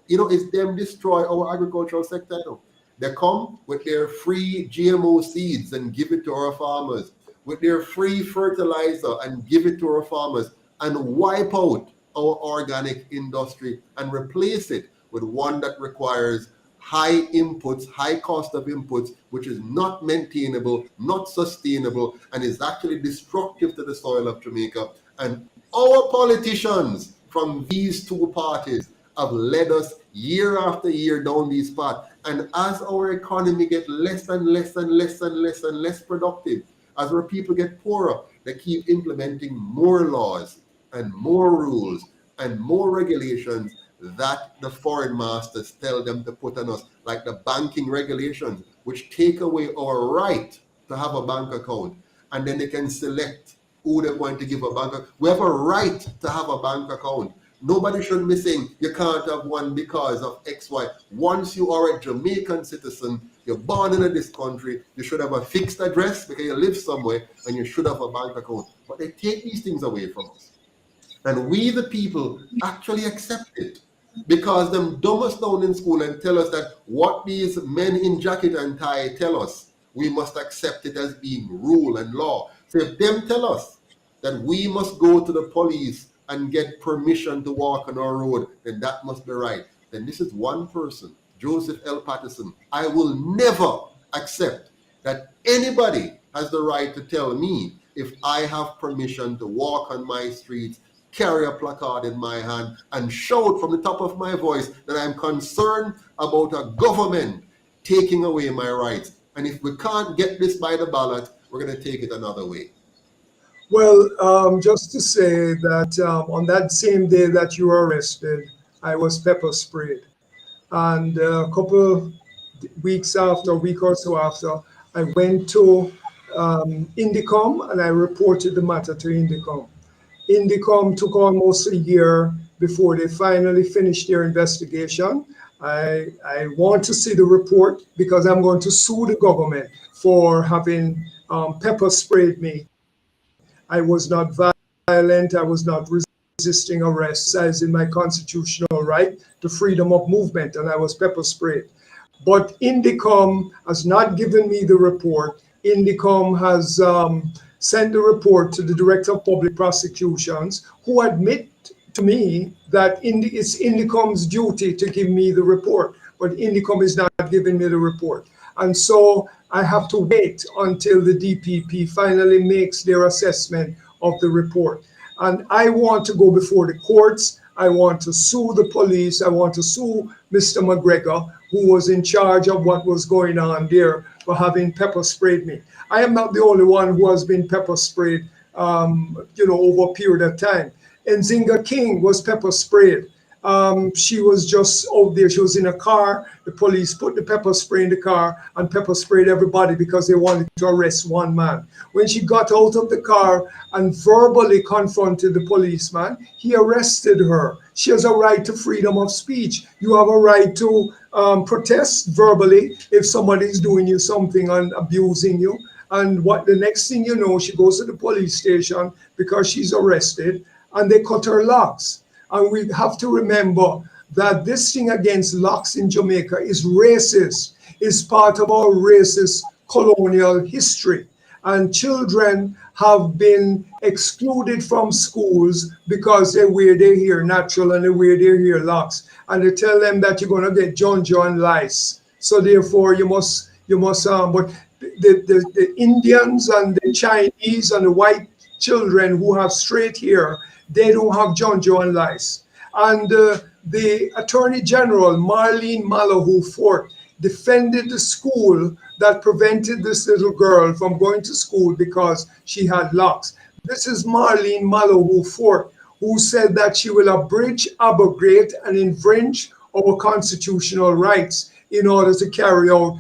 it's them destroy our agricultural sector. No. They come with their free GMO seeds and give it to our farmers, with their free fertilizer and give it to our farmers, and wipe out our organic industry and replace it with one that requires high inputs, high cost of inputs, which is not maintainable, not sustainable, and is actually destructive to the soil of Jamaica. And our politicians from these two parties have led us year after year down these paths. And as our economy gets less and less and less and less and less productive, as our people get poorer, they keep implementing more laws and more rules and more regulations that the foreign masters tell them to put on us, like the banking regulations, which take away our right to have a bank account. And then they can select who they're going to give a bank account. We have a right to have a bank account. Nobody should be saying you can't have one because of XY. Once you are a Jamaican citizen, you're born in this country, you should have a fixed address because you live somewhere, and you should have a bank account. But they take these things away from us. And we, the people, actually accept it because them dumb us down in school and tell us that what these men in jacket and tie tell us, we must accept it as being rule and law. So if them tell us that we must go to the police and get permission to walk on our road, then that must be right. Then this is one person, Joseph L. Patterson. I will never accept that anybody has the right to tell me if I have permission to walk on my streets, carry a placard in my hand, and shout from the top of my voice that I'm concerned about a government taking away my rights. And if we can't get this by the ballot, we're going to take it another way. Well, just to say that on that same day that you were arrested, I was pepper sprayed. And a couple weeks after, a week or so after, I went to Indicom, and I reported the matter to Indicom. Indicom took almost a year before they finally finished their investigation. I want to see the report because I'm going to sue the government for having pepper sprayed me. I was not violent. I was not resisting arrest, as in my constitutional right to freedom of movement, and I was pepper sprayed. But Indicom has not given me the report. Indicom has sent the report to the Director of Public Prosecutions, who admit to me that it's Indicom's duty to give me the report, but Indicom is not giving me the report. And so I have to wait until the DPP finally makes their assessment of the report. And I want to go before the courts. I want to sue the police. I want to sue Mr. McGregor, who was in charge of what was going on there, for having pepper sprayed me. I am not the only one who has been pepper sprayed, over a period of time. Nzinga King was pepper sprayed. She was just out there. She was in a car. The police put the pepper spray in the car and pepper sprayed everybody because they wanted to arrest one man. When she got out of the car and verbally confronted the policeman, he arrested her. She has a right to freedom of speech. You have a right to protest verbally if somebody is doing you something and abusing you. And what the next thing you know, she goes to the police station because she's arrested, and they cut her locks. And we have to remember that this thing against locks in Jamaica is racist, is part of our racist colonial history. And children have been excluded from schools because they wear their hair natural and they wear their hair locks. And they tell them that you're going to get jonjo and lice. So therefore you must, but the Indians and the Chinese and the white children who have straight hair, they don't have jonjo and lice. And the Attorney General, Marlene Malahoo Fort, defended the school that prevented this little girl from going to school because she had locks. This is Marlene Malahoo Fort, who said that she will abridge, abrogate, and infringe our constitutional rights in order to carry out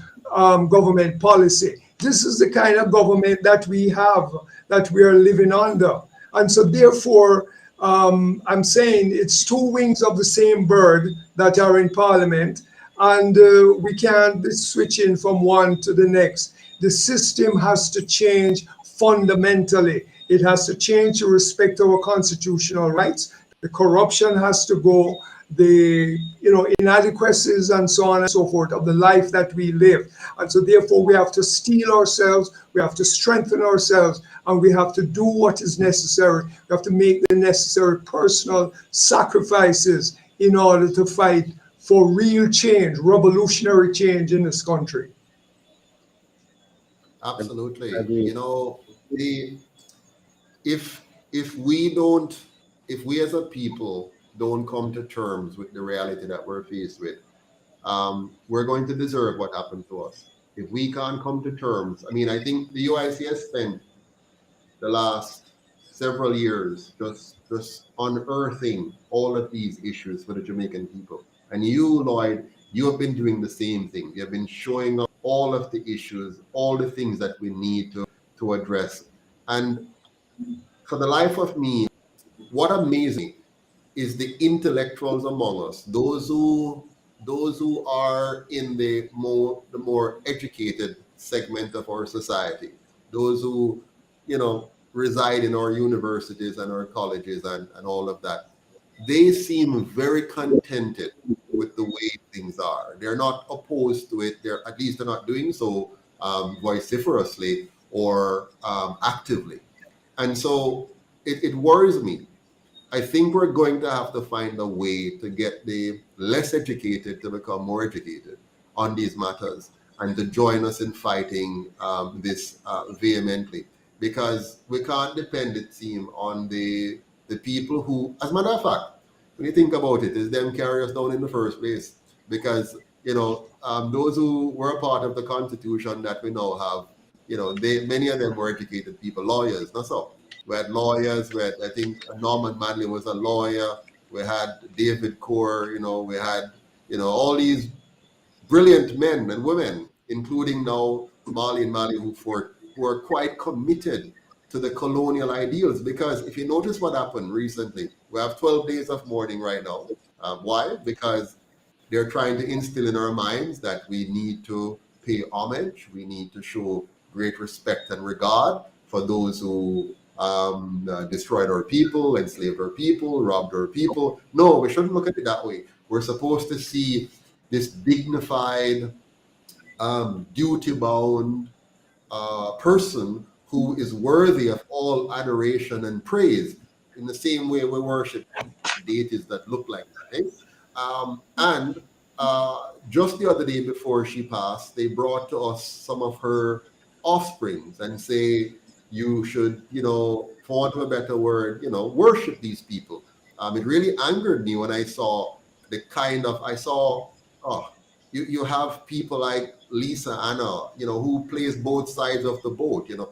government policy. This is the kind of government that we have, that we are living under. And so therefore, I'm saying it's two wings of the same bird that are in Parliament, and we can't be switching from one to the next. The system has to change fundamentally. It has to change to respect our constitutional rights. The corruption has to go, the inadequacies and so on and so forth of the life that we live. And so therefore we have to steel ourselves, we have to strengthen ourselves, and we have to do what is necessary. We have to make the necessary personal sacrifices in order to fight for real change, revolutionary change in this country. Absolutely. If we as a people don't come to terms with the reality that we're faced with, we're going to deserve what happened to us. If we can't come to terms, I think the UIC has spent the last several years just unearthing all of these issues for the Jamaican people. And you, Lloyd, you have been doing the same thing. You have been showing up all of the issues, all the things that we need to address. And for the life of me, what amazes me is the intellectuals among us, those who are in the more educated segment of our society, those who reside in our universities and our colleges and all of that. They seem very contented with the way things are. They're not opposed to it. They're not doing so vociferously or actively. And so it worries me. I think we're going to have to find a way to get the less educated to become more educated on these matters and to join us in fighting this vehemently, because we can't depend, it seems, on the people who, as a matter of fact, when you think about it, is them carry us down in the first place, because those who were a part of the Constitution that we now have, many of them were educated people, lawyers, not so. We had lawyers. I think Norman Manley was a lawyer. We had David Core. We had all these brilliant men and women, including now Marlene Malahoo Fort, who are quite committed to the colonial ideals. Because if you notice what happened recently, we have 12 days of mourning right now. Why? Because they're trying to instill in our minds that we need to pay homage, we need to show great respect and regard for those who destroyed our people, enslaved our people, robbed our people. No, we shouldn't look at it that way. We're supposed to see this dignified, duty-bound person who is worthy of all adoration and praise, in the same way we worship deities that look like that. Eh? And just the other day before she passed, they brought to us some of her offsprings and say, you should, for want of a better word, worship these people. It really angered me when I saw you have people like Lisa Anna, who plays both sides of the boat, who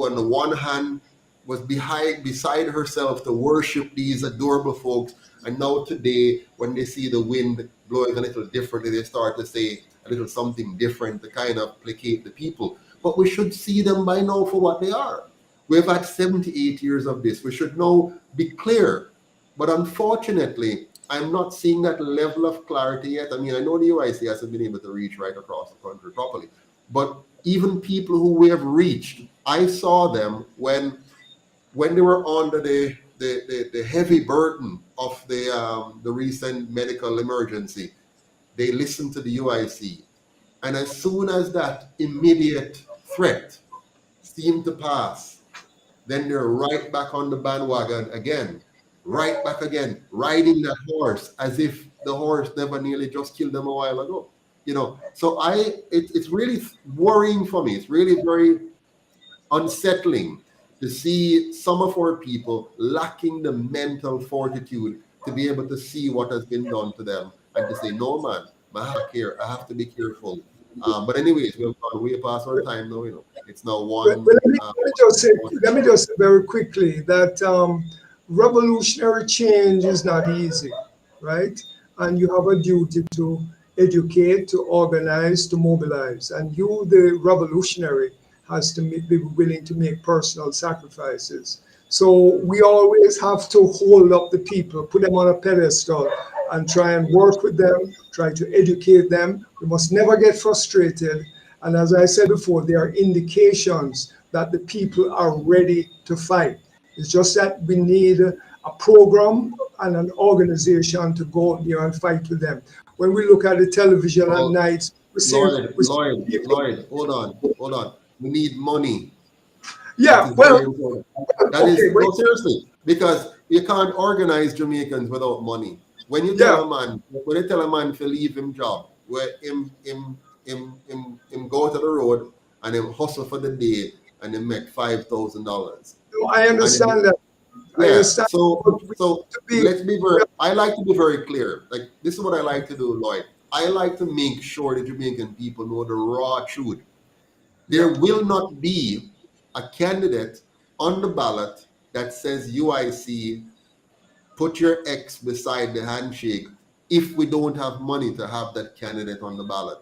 on the one hand was beside herself to worship these adorable folks. And now today, when they see the wind blowing a little differently, they start to say a little something different to kind of placate the people. But we should see them by now for what they are. We've had 78 years of this. We should now be clear. But unfortunately, I'm not seeing that level of clarity yet. I mean, I know the UIC hasn't been able to reach right across the country properly. But even people who we have reached, I saw them when they were under the heavy burden of the recent medical emergency. They listened to the UIC. And as soon as that immediate threat seemed to pass, then they're right back on the bandwagon again, right back again, riding that horse as if the horse never nearly just killed them a while ago. So it's really worrying for me. It's really very unsettling to see some of our people lacking the mental fortitude to be able to see what has been done to them and to say, no, man, I have to be careful. But anyways, we've gone way past our time now. It's now one. But let me just say very quickly that revolutionary change is not easy, right? And you have a duty to educate, to organize, to mobilize. And you, the revolutionary, has to be willing to make personal sacrifices. So we always have to hold up the people, put them on a pedestal, and try and work with them, try to educate them. We must never get frustrated. And as I said before, there are indications that the people are ready to fight. It's just that we need a program and an organization to go there and fight with them. When we look at the television at night, we see... Lloyd, hold on. We need money. Yeah, well... Seriously, because you can't organize Jamaicans without money. When you tell a man to leave him job, where him go to the road and him hustle for the day and him make $5,000. I understand that. Yeah. So let's be very. I like to be very clear. Like, this is what I like to do, Lloyd. I like to make sure the Jamaican people know the raw truth. There will not be a candidate on the ballot that says UIC, put your X beside the handshake, if we don't have money to have that candidate on the ballot.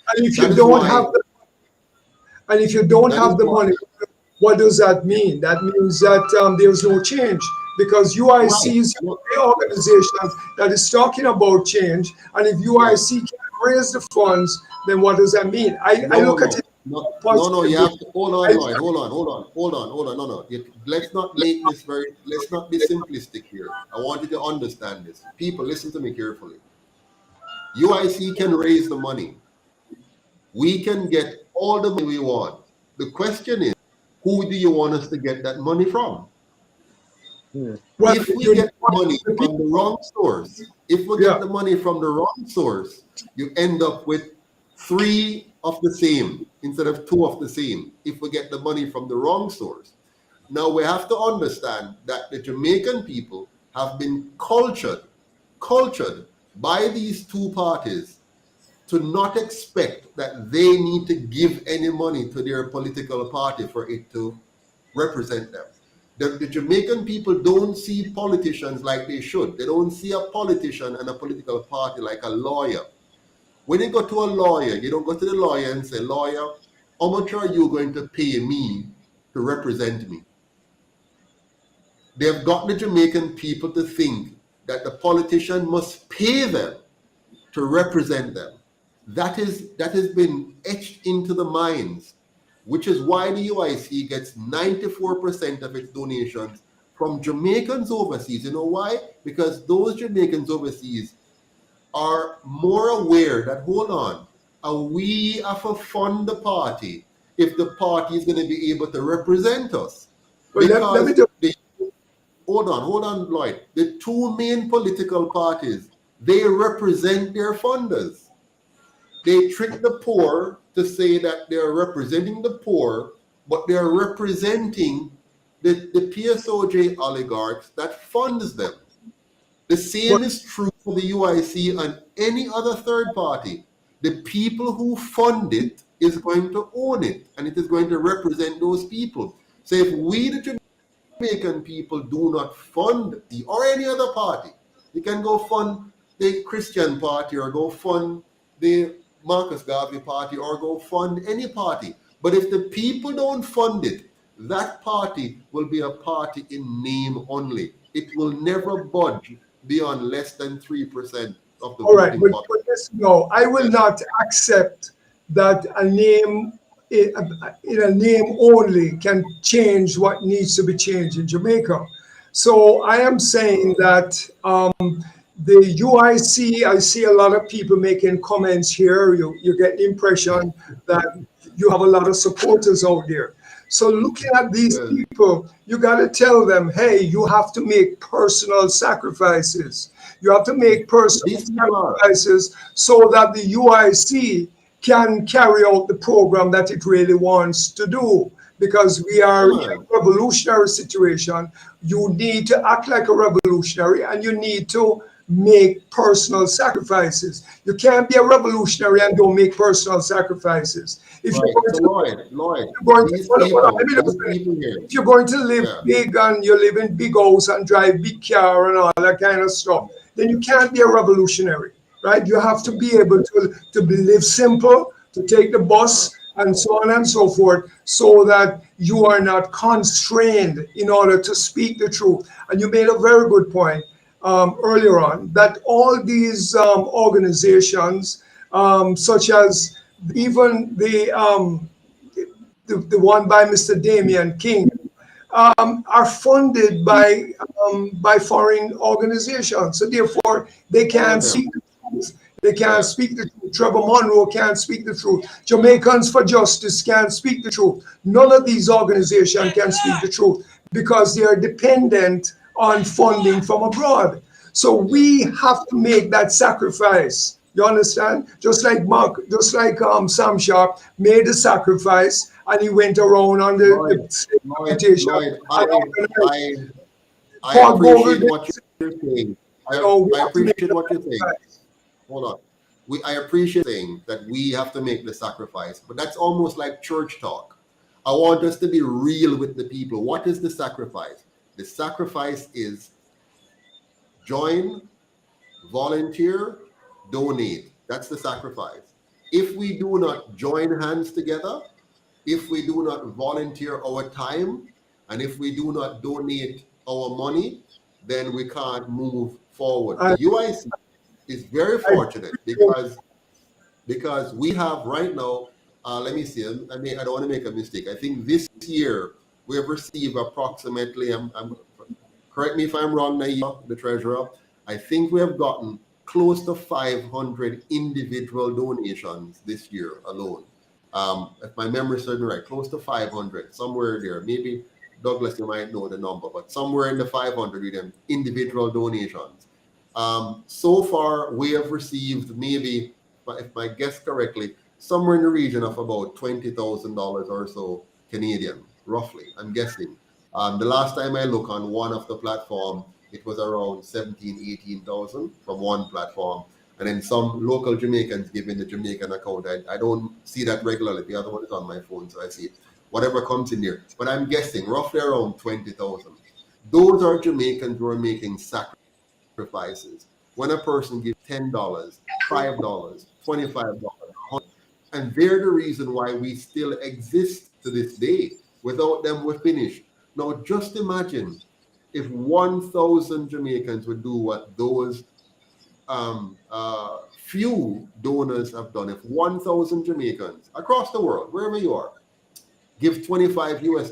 And if you don't have the money, what does that mean? That means that there's no change, because UIC is the organization that is talking about change. And if UIC can't raise the funds, then what does that mean? I look at it. No, you have to hold on. No. Let's not be simplistic here. I want you to understand this. People, listen to me carefully. UIC can raise the money. We can get all the money we want. The question is, who do you want us to get that money from? Well, if we get money from the wrong source, you end up with 3 of the same instead of 2 of the same if we get the money from the wrong source. Now we have to understand that the Jamaican people have been cultured by these 2 parties to not expect that they need to give any money to their political party for it to represent them. The Jamaican people don't see politicians like they should. They don't see a politician and a political party like a lawyer. When you go to a lawyer, you don't go to the lawyer and say, lawyer, how much are you going to pay me to represent me? They have gotten the Jamaican people to think that the politician must pay them to represent them. That has been etched into the minds, which is why the UIC gets 94% of its donations from Jamaicans overseas. You know why? Because those Jamaicans overseas are more aware that, hold on, we have to fund the party if the party is going to be able to represent us. Hold on, Lloyd. The two main political parties, they represent their funders. They trick the poor to say that they're representing the poor, but they're representing the PSOJ oligarchs that funds them. The same is true for the UIC and any other third party. The people who fund it is going to own it, and it is going to represent those people. So if we, the Jamaican people, do not fund the or any other party, you can go fund the Christian party or go fund the Marcus Garvey party or go fund any party. But if the people don't fund it, that party will be a party in name only. It will never budge beyond less than 3% of the all right, voting but no, I will not accept that a name in a name only can change what needs to be changed in Jamaica. So I am saying that the UIC, I see a lot of people making comments here. You get the impression that you have a lot of supporters out there. So looking at these people, you got to tell them, hey, you have to make personal sacrifices. You have to make personal sacrifices so that the UIC can carry out the program that it really wants to do. Because we are in a revolutionary situation. You need to act like a revolutionary and you need to make personal sacrifices. You can't be a revolutionary and don't make personal sacrifices. If you're going to live big and you live in big house and drive big car and all that kind of stuff, then you can't be a revolutionary, right? You have to be able to live simple, to take the bus and so on and so forth, so that you are not constrained in order to speak the truth. And you made a very good point earlier on, that all these organizations, such as even the one by Mr. Damian King, are funded by foreign organizations. So therefore, they can't speak the truth. They can't speak the truth. Trevor Monroe can't speak the truth. Jamaicans for Justice can't speak the truth. None of these organizations can speak the truth because they are dependent on funding from abroad. So we have to make that sacrifice. You understand? Just like Sam Sharp made the sacrifice and he went around on the invitation. I appreciate what you're saying. I appreciate what you're saying. Hold on. I appreciate saying that we have to make the sacrifice, but that's almost like church talk. I want us to be real with the people. What is the sacrifice? The sacrifice is join, volunteer, donate. That's the sacrifice. If we do not join hands together, if we do not volunteer our time, and if we do not donate our money, then we can't move forward. The UIC is very fortunate because we have right now, let me see, I don't want to make a mistake. I think this year we have received approximately, correct me if I'm wrong, Naima, the treasurer, I think we have gotten close to 500 individual donations this year alone. If my memory serves me right, close to 500, somewhere there. Maybe Douglas, you might know the number, but somewhere in the 500 with them individual donations. So far, we have received maybe, if I guess correctly, somewhere in the region of about $20,000 or so Canadian, roughly, I'm guessing. The last time I looked on one of the platform, it was around 18,000 from one platform. And then some local Jamaicans giving the Jamaican account. I don't see that regularly. The other one is on my phone, so I see it. Whatever comes in there. But I'm guessing roughly around 20,000. Those are Jamaicans who are making sacrifices. When a person gives $10, $5, $25, And they're the reason why we still exist to this day. Without them, we're finished. Now, just imagine if 1,000 Jamaicans would do what those few donors have done. If 1,000 Jamaicans across the world, wherever you are, give $25 US,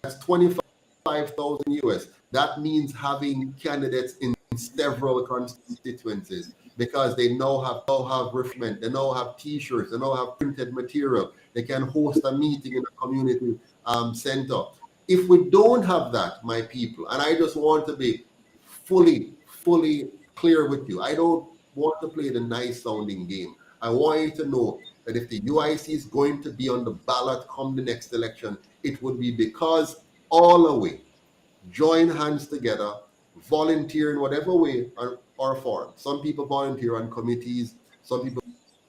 that's 25,000 US. That means having candidates in several constituencies, because they now have refreshment, they now have t-shirts, they now have printed material, they can host a meeting in a community center. If we don't have that, my people, and I just want to be fully clear with you, I don't want to play the nice sounding game. I want you to know that if the UIC is going to be on the ballot come the next election, it would be because all the way, join hands together, volunteer in whatever way or form. Some people volunteer on committees, some people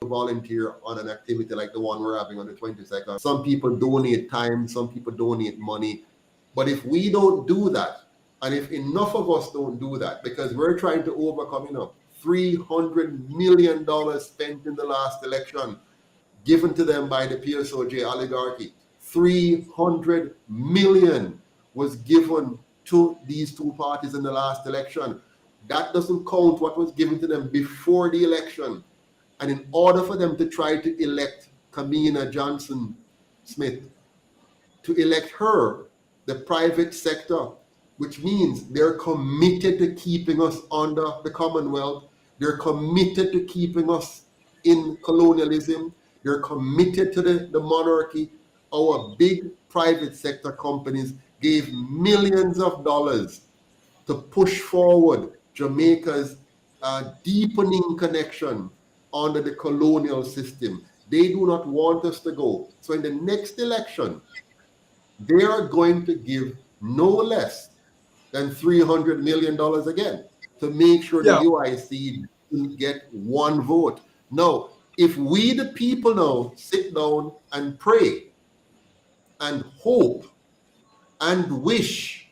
volunteer on an activity like the one we're having on the 22nd. Some people donate time, some people donate money. But if we don't do that, and if enough of us don't do that, because we're trying to overcome, $300 million spent in the last election, given to them by the PSOJ oligarchy. 300 million was given to these two parties in the last election. That doesn't count what was given to them before the election. And in order for them to try to elect Kamina Johnson-Smith, to elect her, the private sector, which means they're committed to keeping us under the Commonwealth, they're committed to keeping us in colonialism, they're committed to the monarchy. Our big private sector companies gave millions of dollars to push forward Jamaica's deepening connection under the colonial system. They do not want us to go. So in the next election, they are going to give no less than $300 million again to make sure the UIC didn't get one vote. Now, if we the people now sit down and pray and hope and wish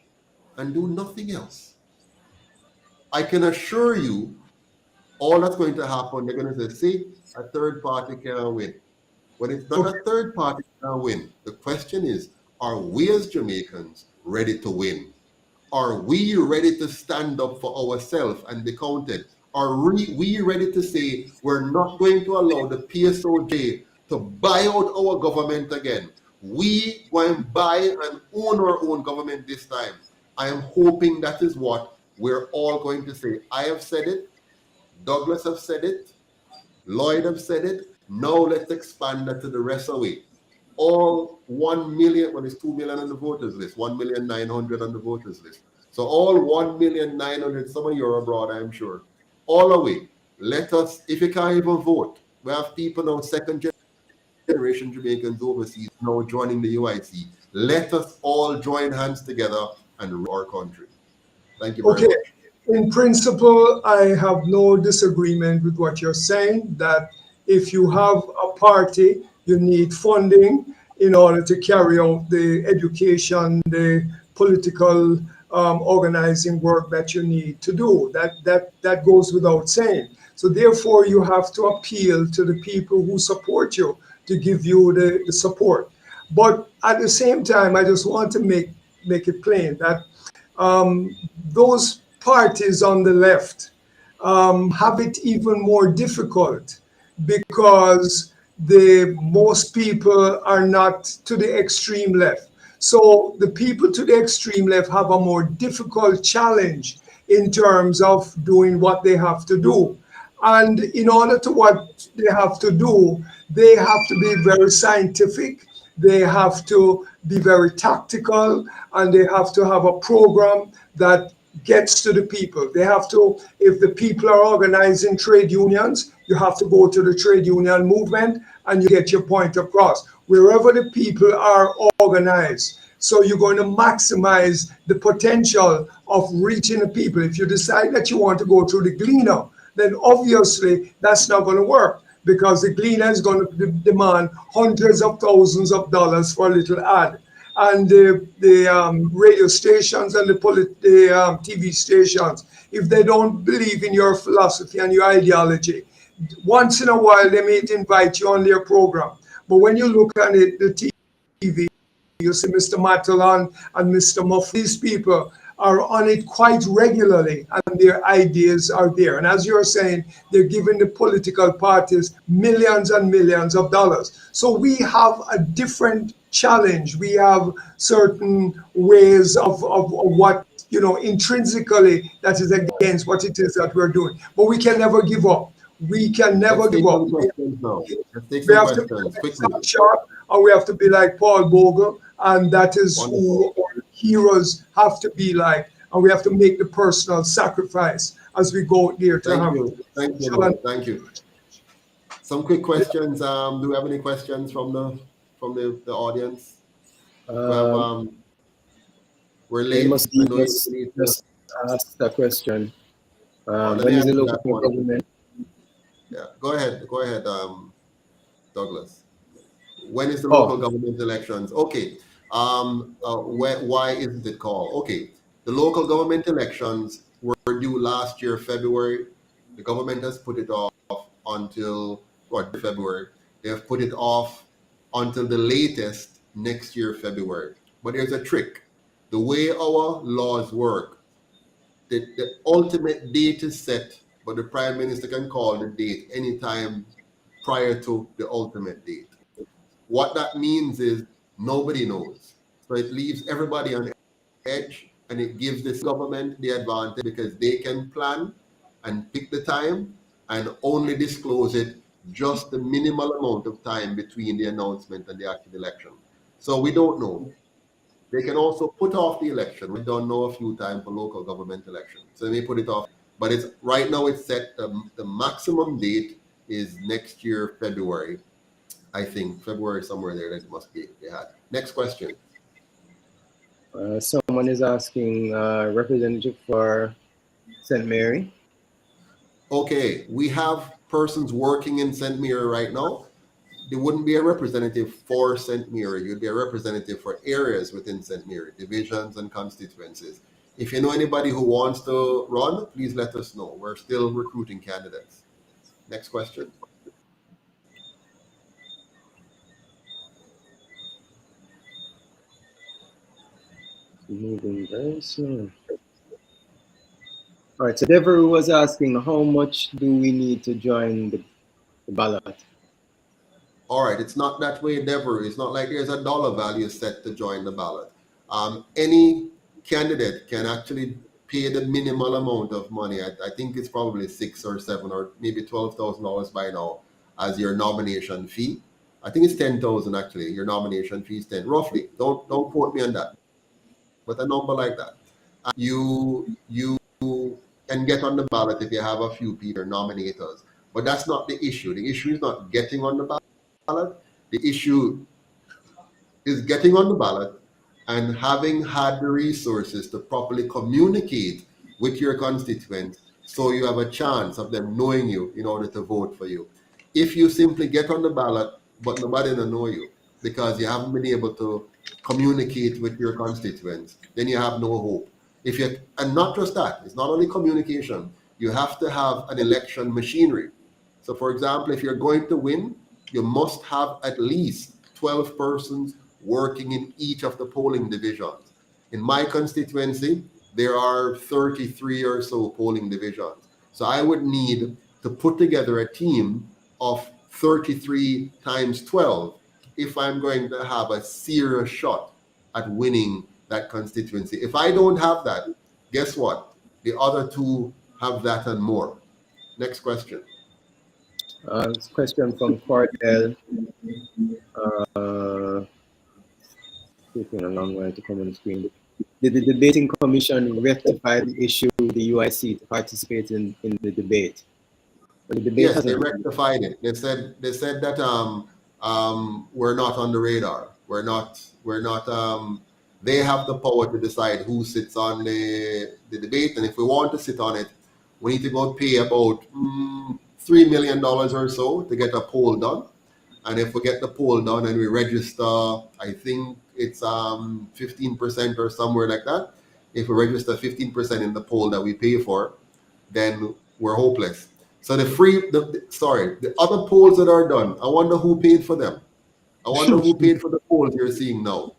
and do nothing else, I can assure you all that's going to happen, they're going to say, see, a third party can't win. When it's not a third party can't win, the question is, are we as Jamaicans ready to win? Are we ready to stand up for ourselves and be counted? Are we ready to say we're not going to allow the PSOJ to buy out our government again? We go and buy and own our own government this time. I am hoping that is what we're all going to say. I have said it. Douglas have said it. Lloyd have said it. Now let's expand that to the rest of it. All 1 million, well, it's 2 million on the voters list, 1,900,000 on the voters list. So all 1,900,000, some of you are abroad, I'm sure. All away. Let us, if you can't even vote, we have people now, second generation Jamaicans overseas now joining the UIC. Let us all join hands together and rule our country. Thank you very much. In principle, I have no disagreement with what you're saying, that if you have a party, you need funding in order to carry out the education, the political organizing work that you need to do. That goes without saying. So therefore, you have to appeal to the people who support you to give you the support. But at the same time, I just want to make it plain that those parties on the left have it even more difficult, because most people are not to the extreme left. So the people to the extreme left have a more difficult challenge in terms of doing what they have to do. And in order to what they have to do, they have to be very scientific, they have to be very tactical, and they have to have a program that gets to the people. They have to, if the people are organizing trade unions, you have to go to the trade union movement and you get your point across. Wherever the people are organized, so you're going to maximize the potential of reaching the people. If you decide that you want to go through the Gleaner, then obviously that's not going to work, because the Gleaner is going to demand hundreds of thousands of dollars for a little ad. And the radio stations and the TV stations, if they don't believe in your philosophy and your ideology, once in a while they may invite you on their program. But when you look at it, the TV, you see Mr. Matalan and Mr. Muff. These people are on it quite regularly, and their ideas are there. And as you're saying, they're giving the political parties millions and millions of dollars. So we have a different challenge. We have certain ways of what, intrinsically that is against what it is that we're doing. But we can never give up. We can never give up. We have to be sharp, and we have to be like Paul Bogle, and that is who our heroes have to be like. And we have to make the personal sacrifice as we go there to have. Thank you. Some quick questions. Do we have any questions from the audience? We're late. Must just ask the question. When is the local government? Yeah, go ahead, Douglas. When is the local government elections? Okay. Why isn't it called? Okay, the local government elections were due last year, February. The government has put it off until February. They have put it off until the latest next year, February. But there's a trick. The way our laws work, the ultimate date is set, but the Prime Minister can call the date anytime prior to the ultimate date. What that means is nobody knows. So it leaves everybody on edge, and it gives this government the advantage because they can plan and pick the time and only disclose it just the minimal amount of time between the announcement and the actual election. So we don't know. They can also put off the election. We don't know a few times for local government elections. So they may put it off. But it's right now it's set, the maximum date is next year, February. I think February somewhere there that must be they had. Next question. Someone is asking representative for St. Mary. Okay, we have persons working in St. Mary right now. There wouldn't be a representative for St. Mary. You'd be a representative for areas within St. Mary, divisions and constituencies. If you know anybody who wants to run, please let us know. We're still recruiting candidates. Next question. Moving very soon. All right, so Devereaux was asking how much do we need to join the ballot? All right, it's not that way, Devereaux. It's not like there's a dollar value set to join the ballot. Any candidate can actually pay the minimal amount of money. I think it's probably $6 or $7 or maybe $12,000 by now as your nomination fee. I think it's $10,000 actually. Your nomination fee is 10, roughly. Don't quote me on that, but a number like that. You can get on the ballot if you have a few people nominators, but that's not the issue. The issue is not getting on the ballot. The issue is getting on the ballot and having had the resources to properly communicate with your constituents so you have a chance of them knowing you in order to vote for you. If you simply get on the ballot but nobody will know you because you haven't been able to communicate with your constituents, then you have no hope. And not just that, it's not only communication, you have to have an election machinery. So for example, if you're going to win, you must have at least 12 persons working in each of the polling divisions. In my constituency, there are 33 or so polling divisions. So I would need to put together a team of 33 times 12 if I'm going to have a serious shot at winning that constituency. If I don't have that, guess what? The other two have that and more. Next question. This question from Cordell. Taking a long while to come on the screen. Did the debating commission rectify the issue with the UIC to participate in the debate? Yes, they rectified it. They said that we're not on the radar. We're not. They have the power to decide who sits on the debate, and if we want to sit on it, we need to go pay about $3 million or so to get a poll done. And if we get the poll done and we register, I think it's 15% or somewhere like that. If we register 15% in the poll that we pay for, then we're hopeless. So the other polls that are done, I wonder who paid for them. I wonder who paid for the polls you're seeing now.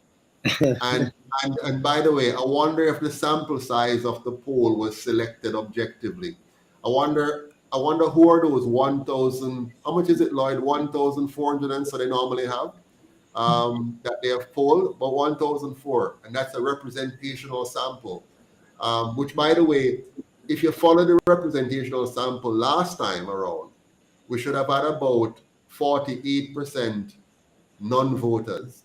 And by the way, I wonder if the sample size of the poll was selected objectively. I wonder who are those 1,000, how much is it, Lloyd? 1,400 so they normally have that they have polled, but 1,004, and that's a representational sample. Which, by the way, if you follow the representational sample last time around, we should have had about 48% non-voters,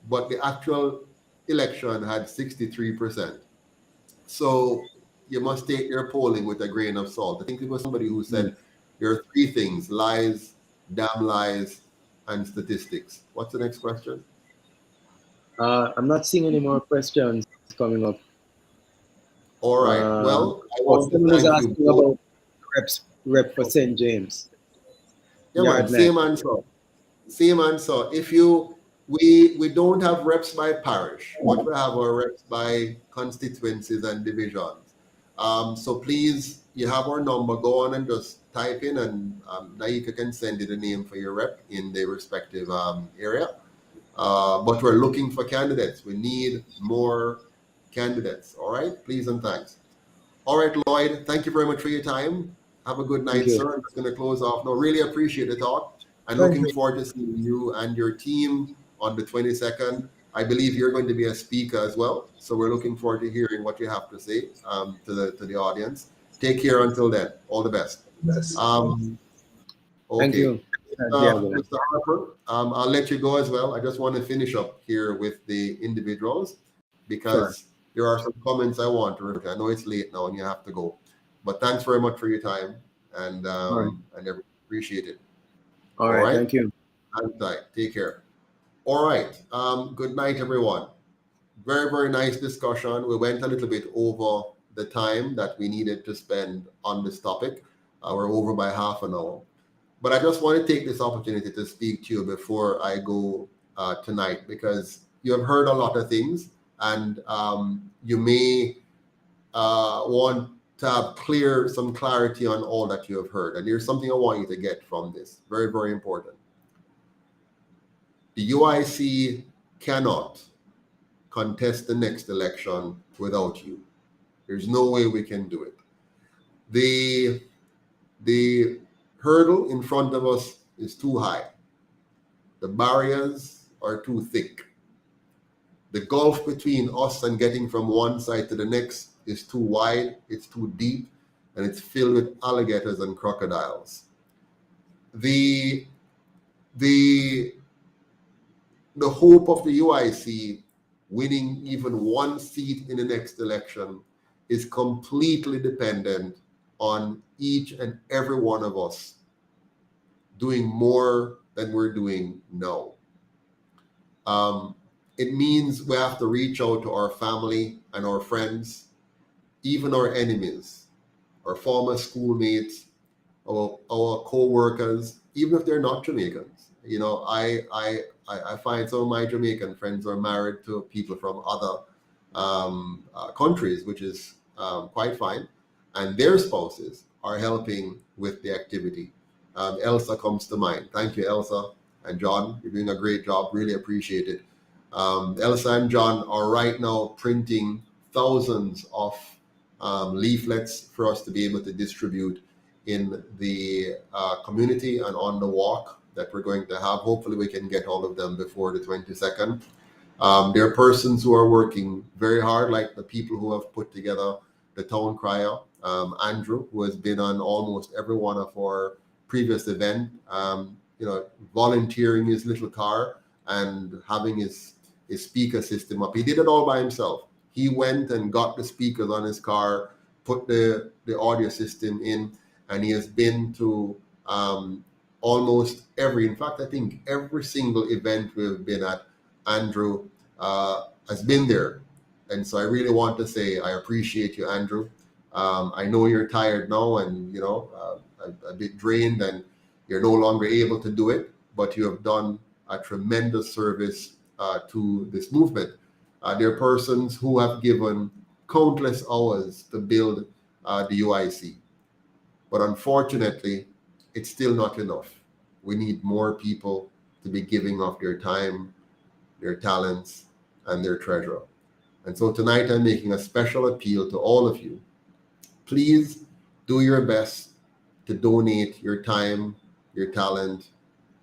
but the actual election had 63%. So you must take your polling with a grain of salt. I think it was somebody who said there are three things: lies, damn lies, and statistics. What's the next question? I'm not seeing any more questions coming up. All right. Well, I want to someone is thank you asking both. about rep for St. James. Yeah, man, same answer. Same answer. If we don't have reps by parish, but we have our reps by constituencies and divisions. So please, you have our number. Go on and just type in, and Naika can send you the name for your rep in the respective area. But we're looking for candidates. We need more candidates. All right, please and thanks. All right, Lloyd, thank you very much for your time. Have a good night, sir. I'm just going to close off now. Really appreciate the talk, and looking forward to seeing you and your team on the 22nd. I believe you're going to be a speaker as well, so we're looking forward to hearing what you have to say to the audience. Take care until then. All the best. Okay. Thank you. Mr. Harper, I'll let you go as well. I just want to finish up here with the individuals because there are some comments I want to read. I know it's late now and you have to go, but thanks very much for your time, and I appreciate it. All right. Thank you. And take care. All right. Good night, everyone. Very, very nice discussion. We went a little bit over the time that we needed to spend on this topic. We're over by half an hour. But I just want to take this opportunity to speak to you before I go tonight, because you have heard a lot of things, and you may want to have some clarity on all that you have heard. And here's something I want you to get from this. Very, very important. The UIC cannot contest the next election without you. There's no way we can do it. The hurdle in front of us is too high. The barriers are too thick. The gulf between us and getting from one side to the next is too wide, it's too deep, and it's filled with alligators and crocodiles. The hope of the UIC winning even one seat in the next election is completely dependent on each and every one of us doing more than we're doing now. It means we have to reach out to our family and our friends, even our enemies, our former schoolmates, our co-workers, even if they're not Jamaicans. You know, I find some of my Jamaican friends are married to people from other countries, which is quite fine, and their spouses are helping with the activity. Elsa comes to mind. Thank you, Elsa and John. You're doing a great job. Really appreciate it. Elsa and John are right now printing thousands of leaflets for us to be able to distribute in the community and on the walk that we're going to have. Hopefully we can get all of them before the 22nd. There are persons who are working very hard, like the people who have put together the town crier, Andrew, who has been on almost every one of our previous event, volunteering his little car and having his speaker system up. He did it all by himself. He went and got the speakers on his car, put the audio system in, and he has been to almost in fact, I think every single event we've been at, Andrew has been there. And so I really want to say I appreciate you, Andrew. I know you're tired now and, a bit drained and you're no longer able to do it, but you have done a tremendous service to this movement. There are persons who have given countless hours to build the UIC. But unfortunately, it's still not enough. We need more people to be giving of their time, their talents, and their treasure. And so tonight I'm making a special appeal to all of you. Please do your best to donate your time, your talent,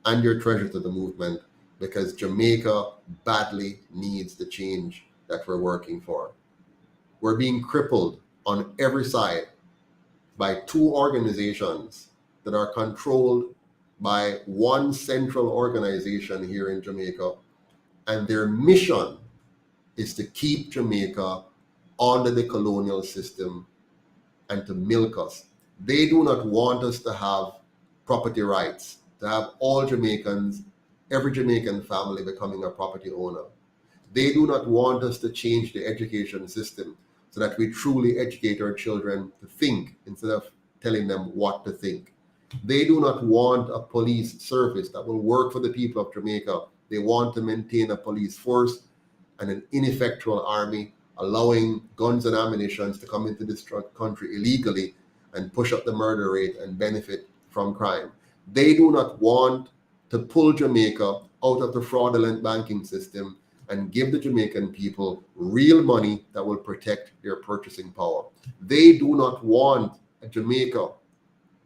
and your treasure to the movement, because Jamaica badly needs the change that we're working for. We're being crippled on every side by two organizations that are controlled by one central organization here in Jamaica, and their mission is to keep Jamaica under the colonial system and to milk us. They do not want us to have property rights, to have all Jamaicans, every Jamaican family becoming a property owner. They do not want us to change the education system so that we truly educate our children to think instead of telling them what to think. They do not want a police service that will work for the people of Jamaica. They want to maintain a police force and an ineffectual army, allowing guns and ammunition to come into this country illegally and push up the murder rate and benefit from crime. They do not want to pull Jamaica out of the fraudulent banking system and give the Jamaican people real money that will protect their purchasing power. They do not want a Jamaica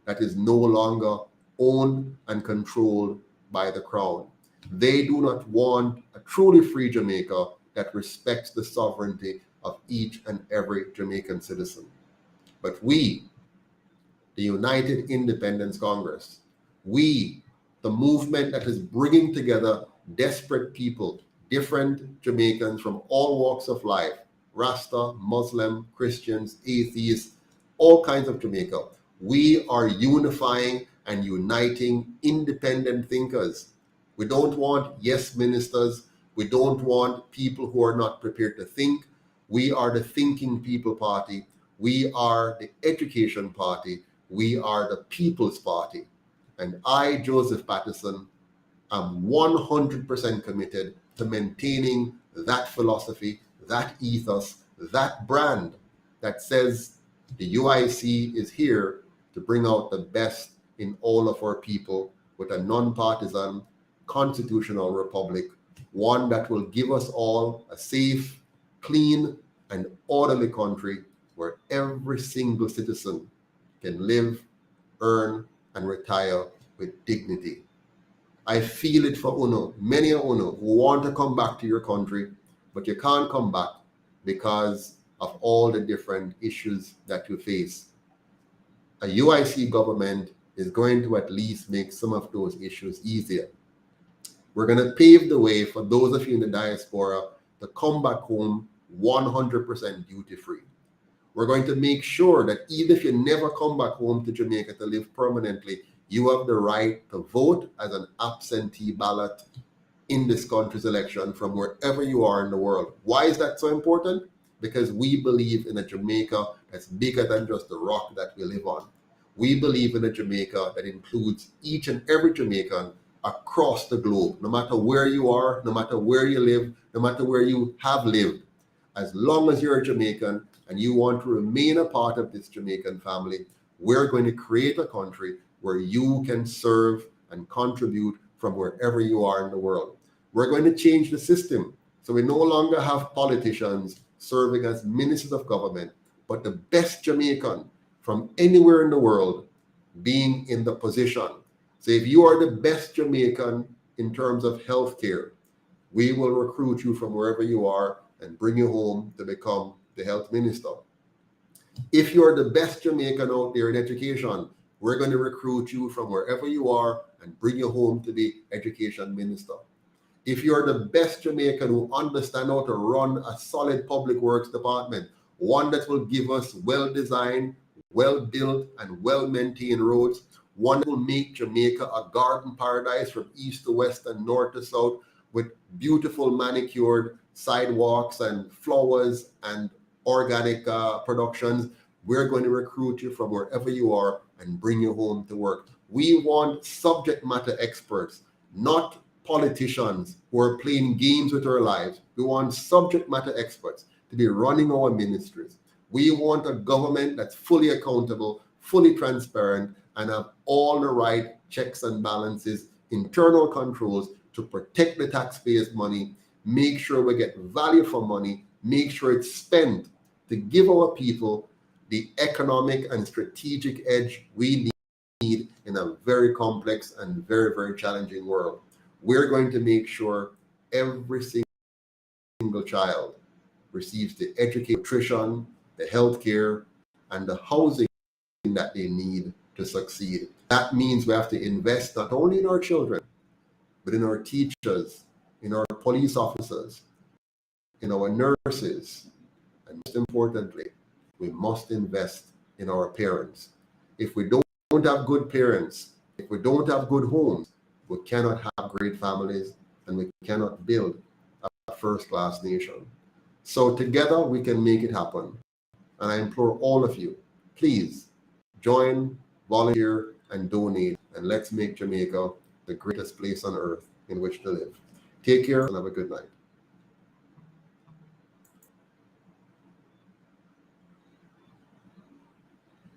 that is no longer owned and controlled by the crown. They do not want a truly free Jamaica that respects the sovereignty of each and every Jamaican citizen. But we, the United Independence Congress, we, the movement that is bringing together desperate people, different Jamaicans from all walks of life, Rasta, Muslim, Christians, atheists, all kinds of Jamaica, we are unifying and uniting independent thinkers. We don't want yes ministers. We don't want people who are not prepared to think. We are the Thinking People Party. We are the Education Party. We are the People's Party. And I, Joseph Patterson, am 100% committed to maintaining that philosophy, that ethos, that brand that says the UIC is here to bring out the best in all of our people with a non-partisan constitutional republic, one that will give us all a safe, clean, and orderly country where every single citizen can live, earn, and retire with dignity. I feel it for UNO, many of UNO who want to come back to your country, but you can't come back because of all the different issues that you face. A UIC government is going to at least make some of those issues easier. We're going to pave the way for those of you in the diaspora to come back home 100% duty-free. We're going to make sure that even if you never come back home to Jamaica to live permanently, you have the right to vote as an absentee ballot in this country's election from wherever you are in the world. Why is that so important? Because we believe in a Jamaica that's bigger than just the rock that we live on. We believe in a Jamaica that includes each and every Jamaican across the globe, no matter where you are, no matter where you live, no matter where you have lived. As long as you're a Jamaican and you want to remain a part of this Jamaican family, we're going to create a country where you can serve and contribute from wherever you are in the world. We're going to change the system so we no longer have politicians serving as ministers of government, but the best Jamaican from anywhere in the world being in the position. So if you are the best Jamaican in terms of healthcare, we will recruit you from wherever you are and bring you home to become the health minister. If you're the best Jamaican out there in education, we're going to recruit you from wherever you are and bring you home to be education minister. If you're the best Jamaican who understands how to run a solid public works department, one that will give us well-designed, well-built, and well-maintained roads, one that will make Jamaica a garden paradise from east to west and north to south with beautiful manicured sidewalks and flowers and organic productions, we're going to recruit you from wherever you are and bring you home to work. We want subject matter experts, not politicians who are playing games with our lives. We want subject matter experts to be running our ministries. We want a government that's fully accountable fully transparent, and have all the right checks and balances, internal controls to protect the taxpayers' money, make sure we get value for money, make sure it's spent to give our people the economic and strategic edge we need in a very complex and very, very challenging world. We're going to make sure every single child receives the education, nutrition, the healthcare, and the housing that they need to succeed. That means we have to invest not only in our children, but in our teachers, in our police officers, in our nurses, and most importantly, we must invest in our parents. If we don't have good parents, if we don't have good homes, we cannot have great families, and we cannot build a first-class nation. So together we can make it happen. And I implore all of you, please join, volunteer, and donate, and let's make Jamaica the greatest place on earth in which to live. Take care and have a good night.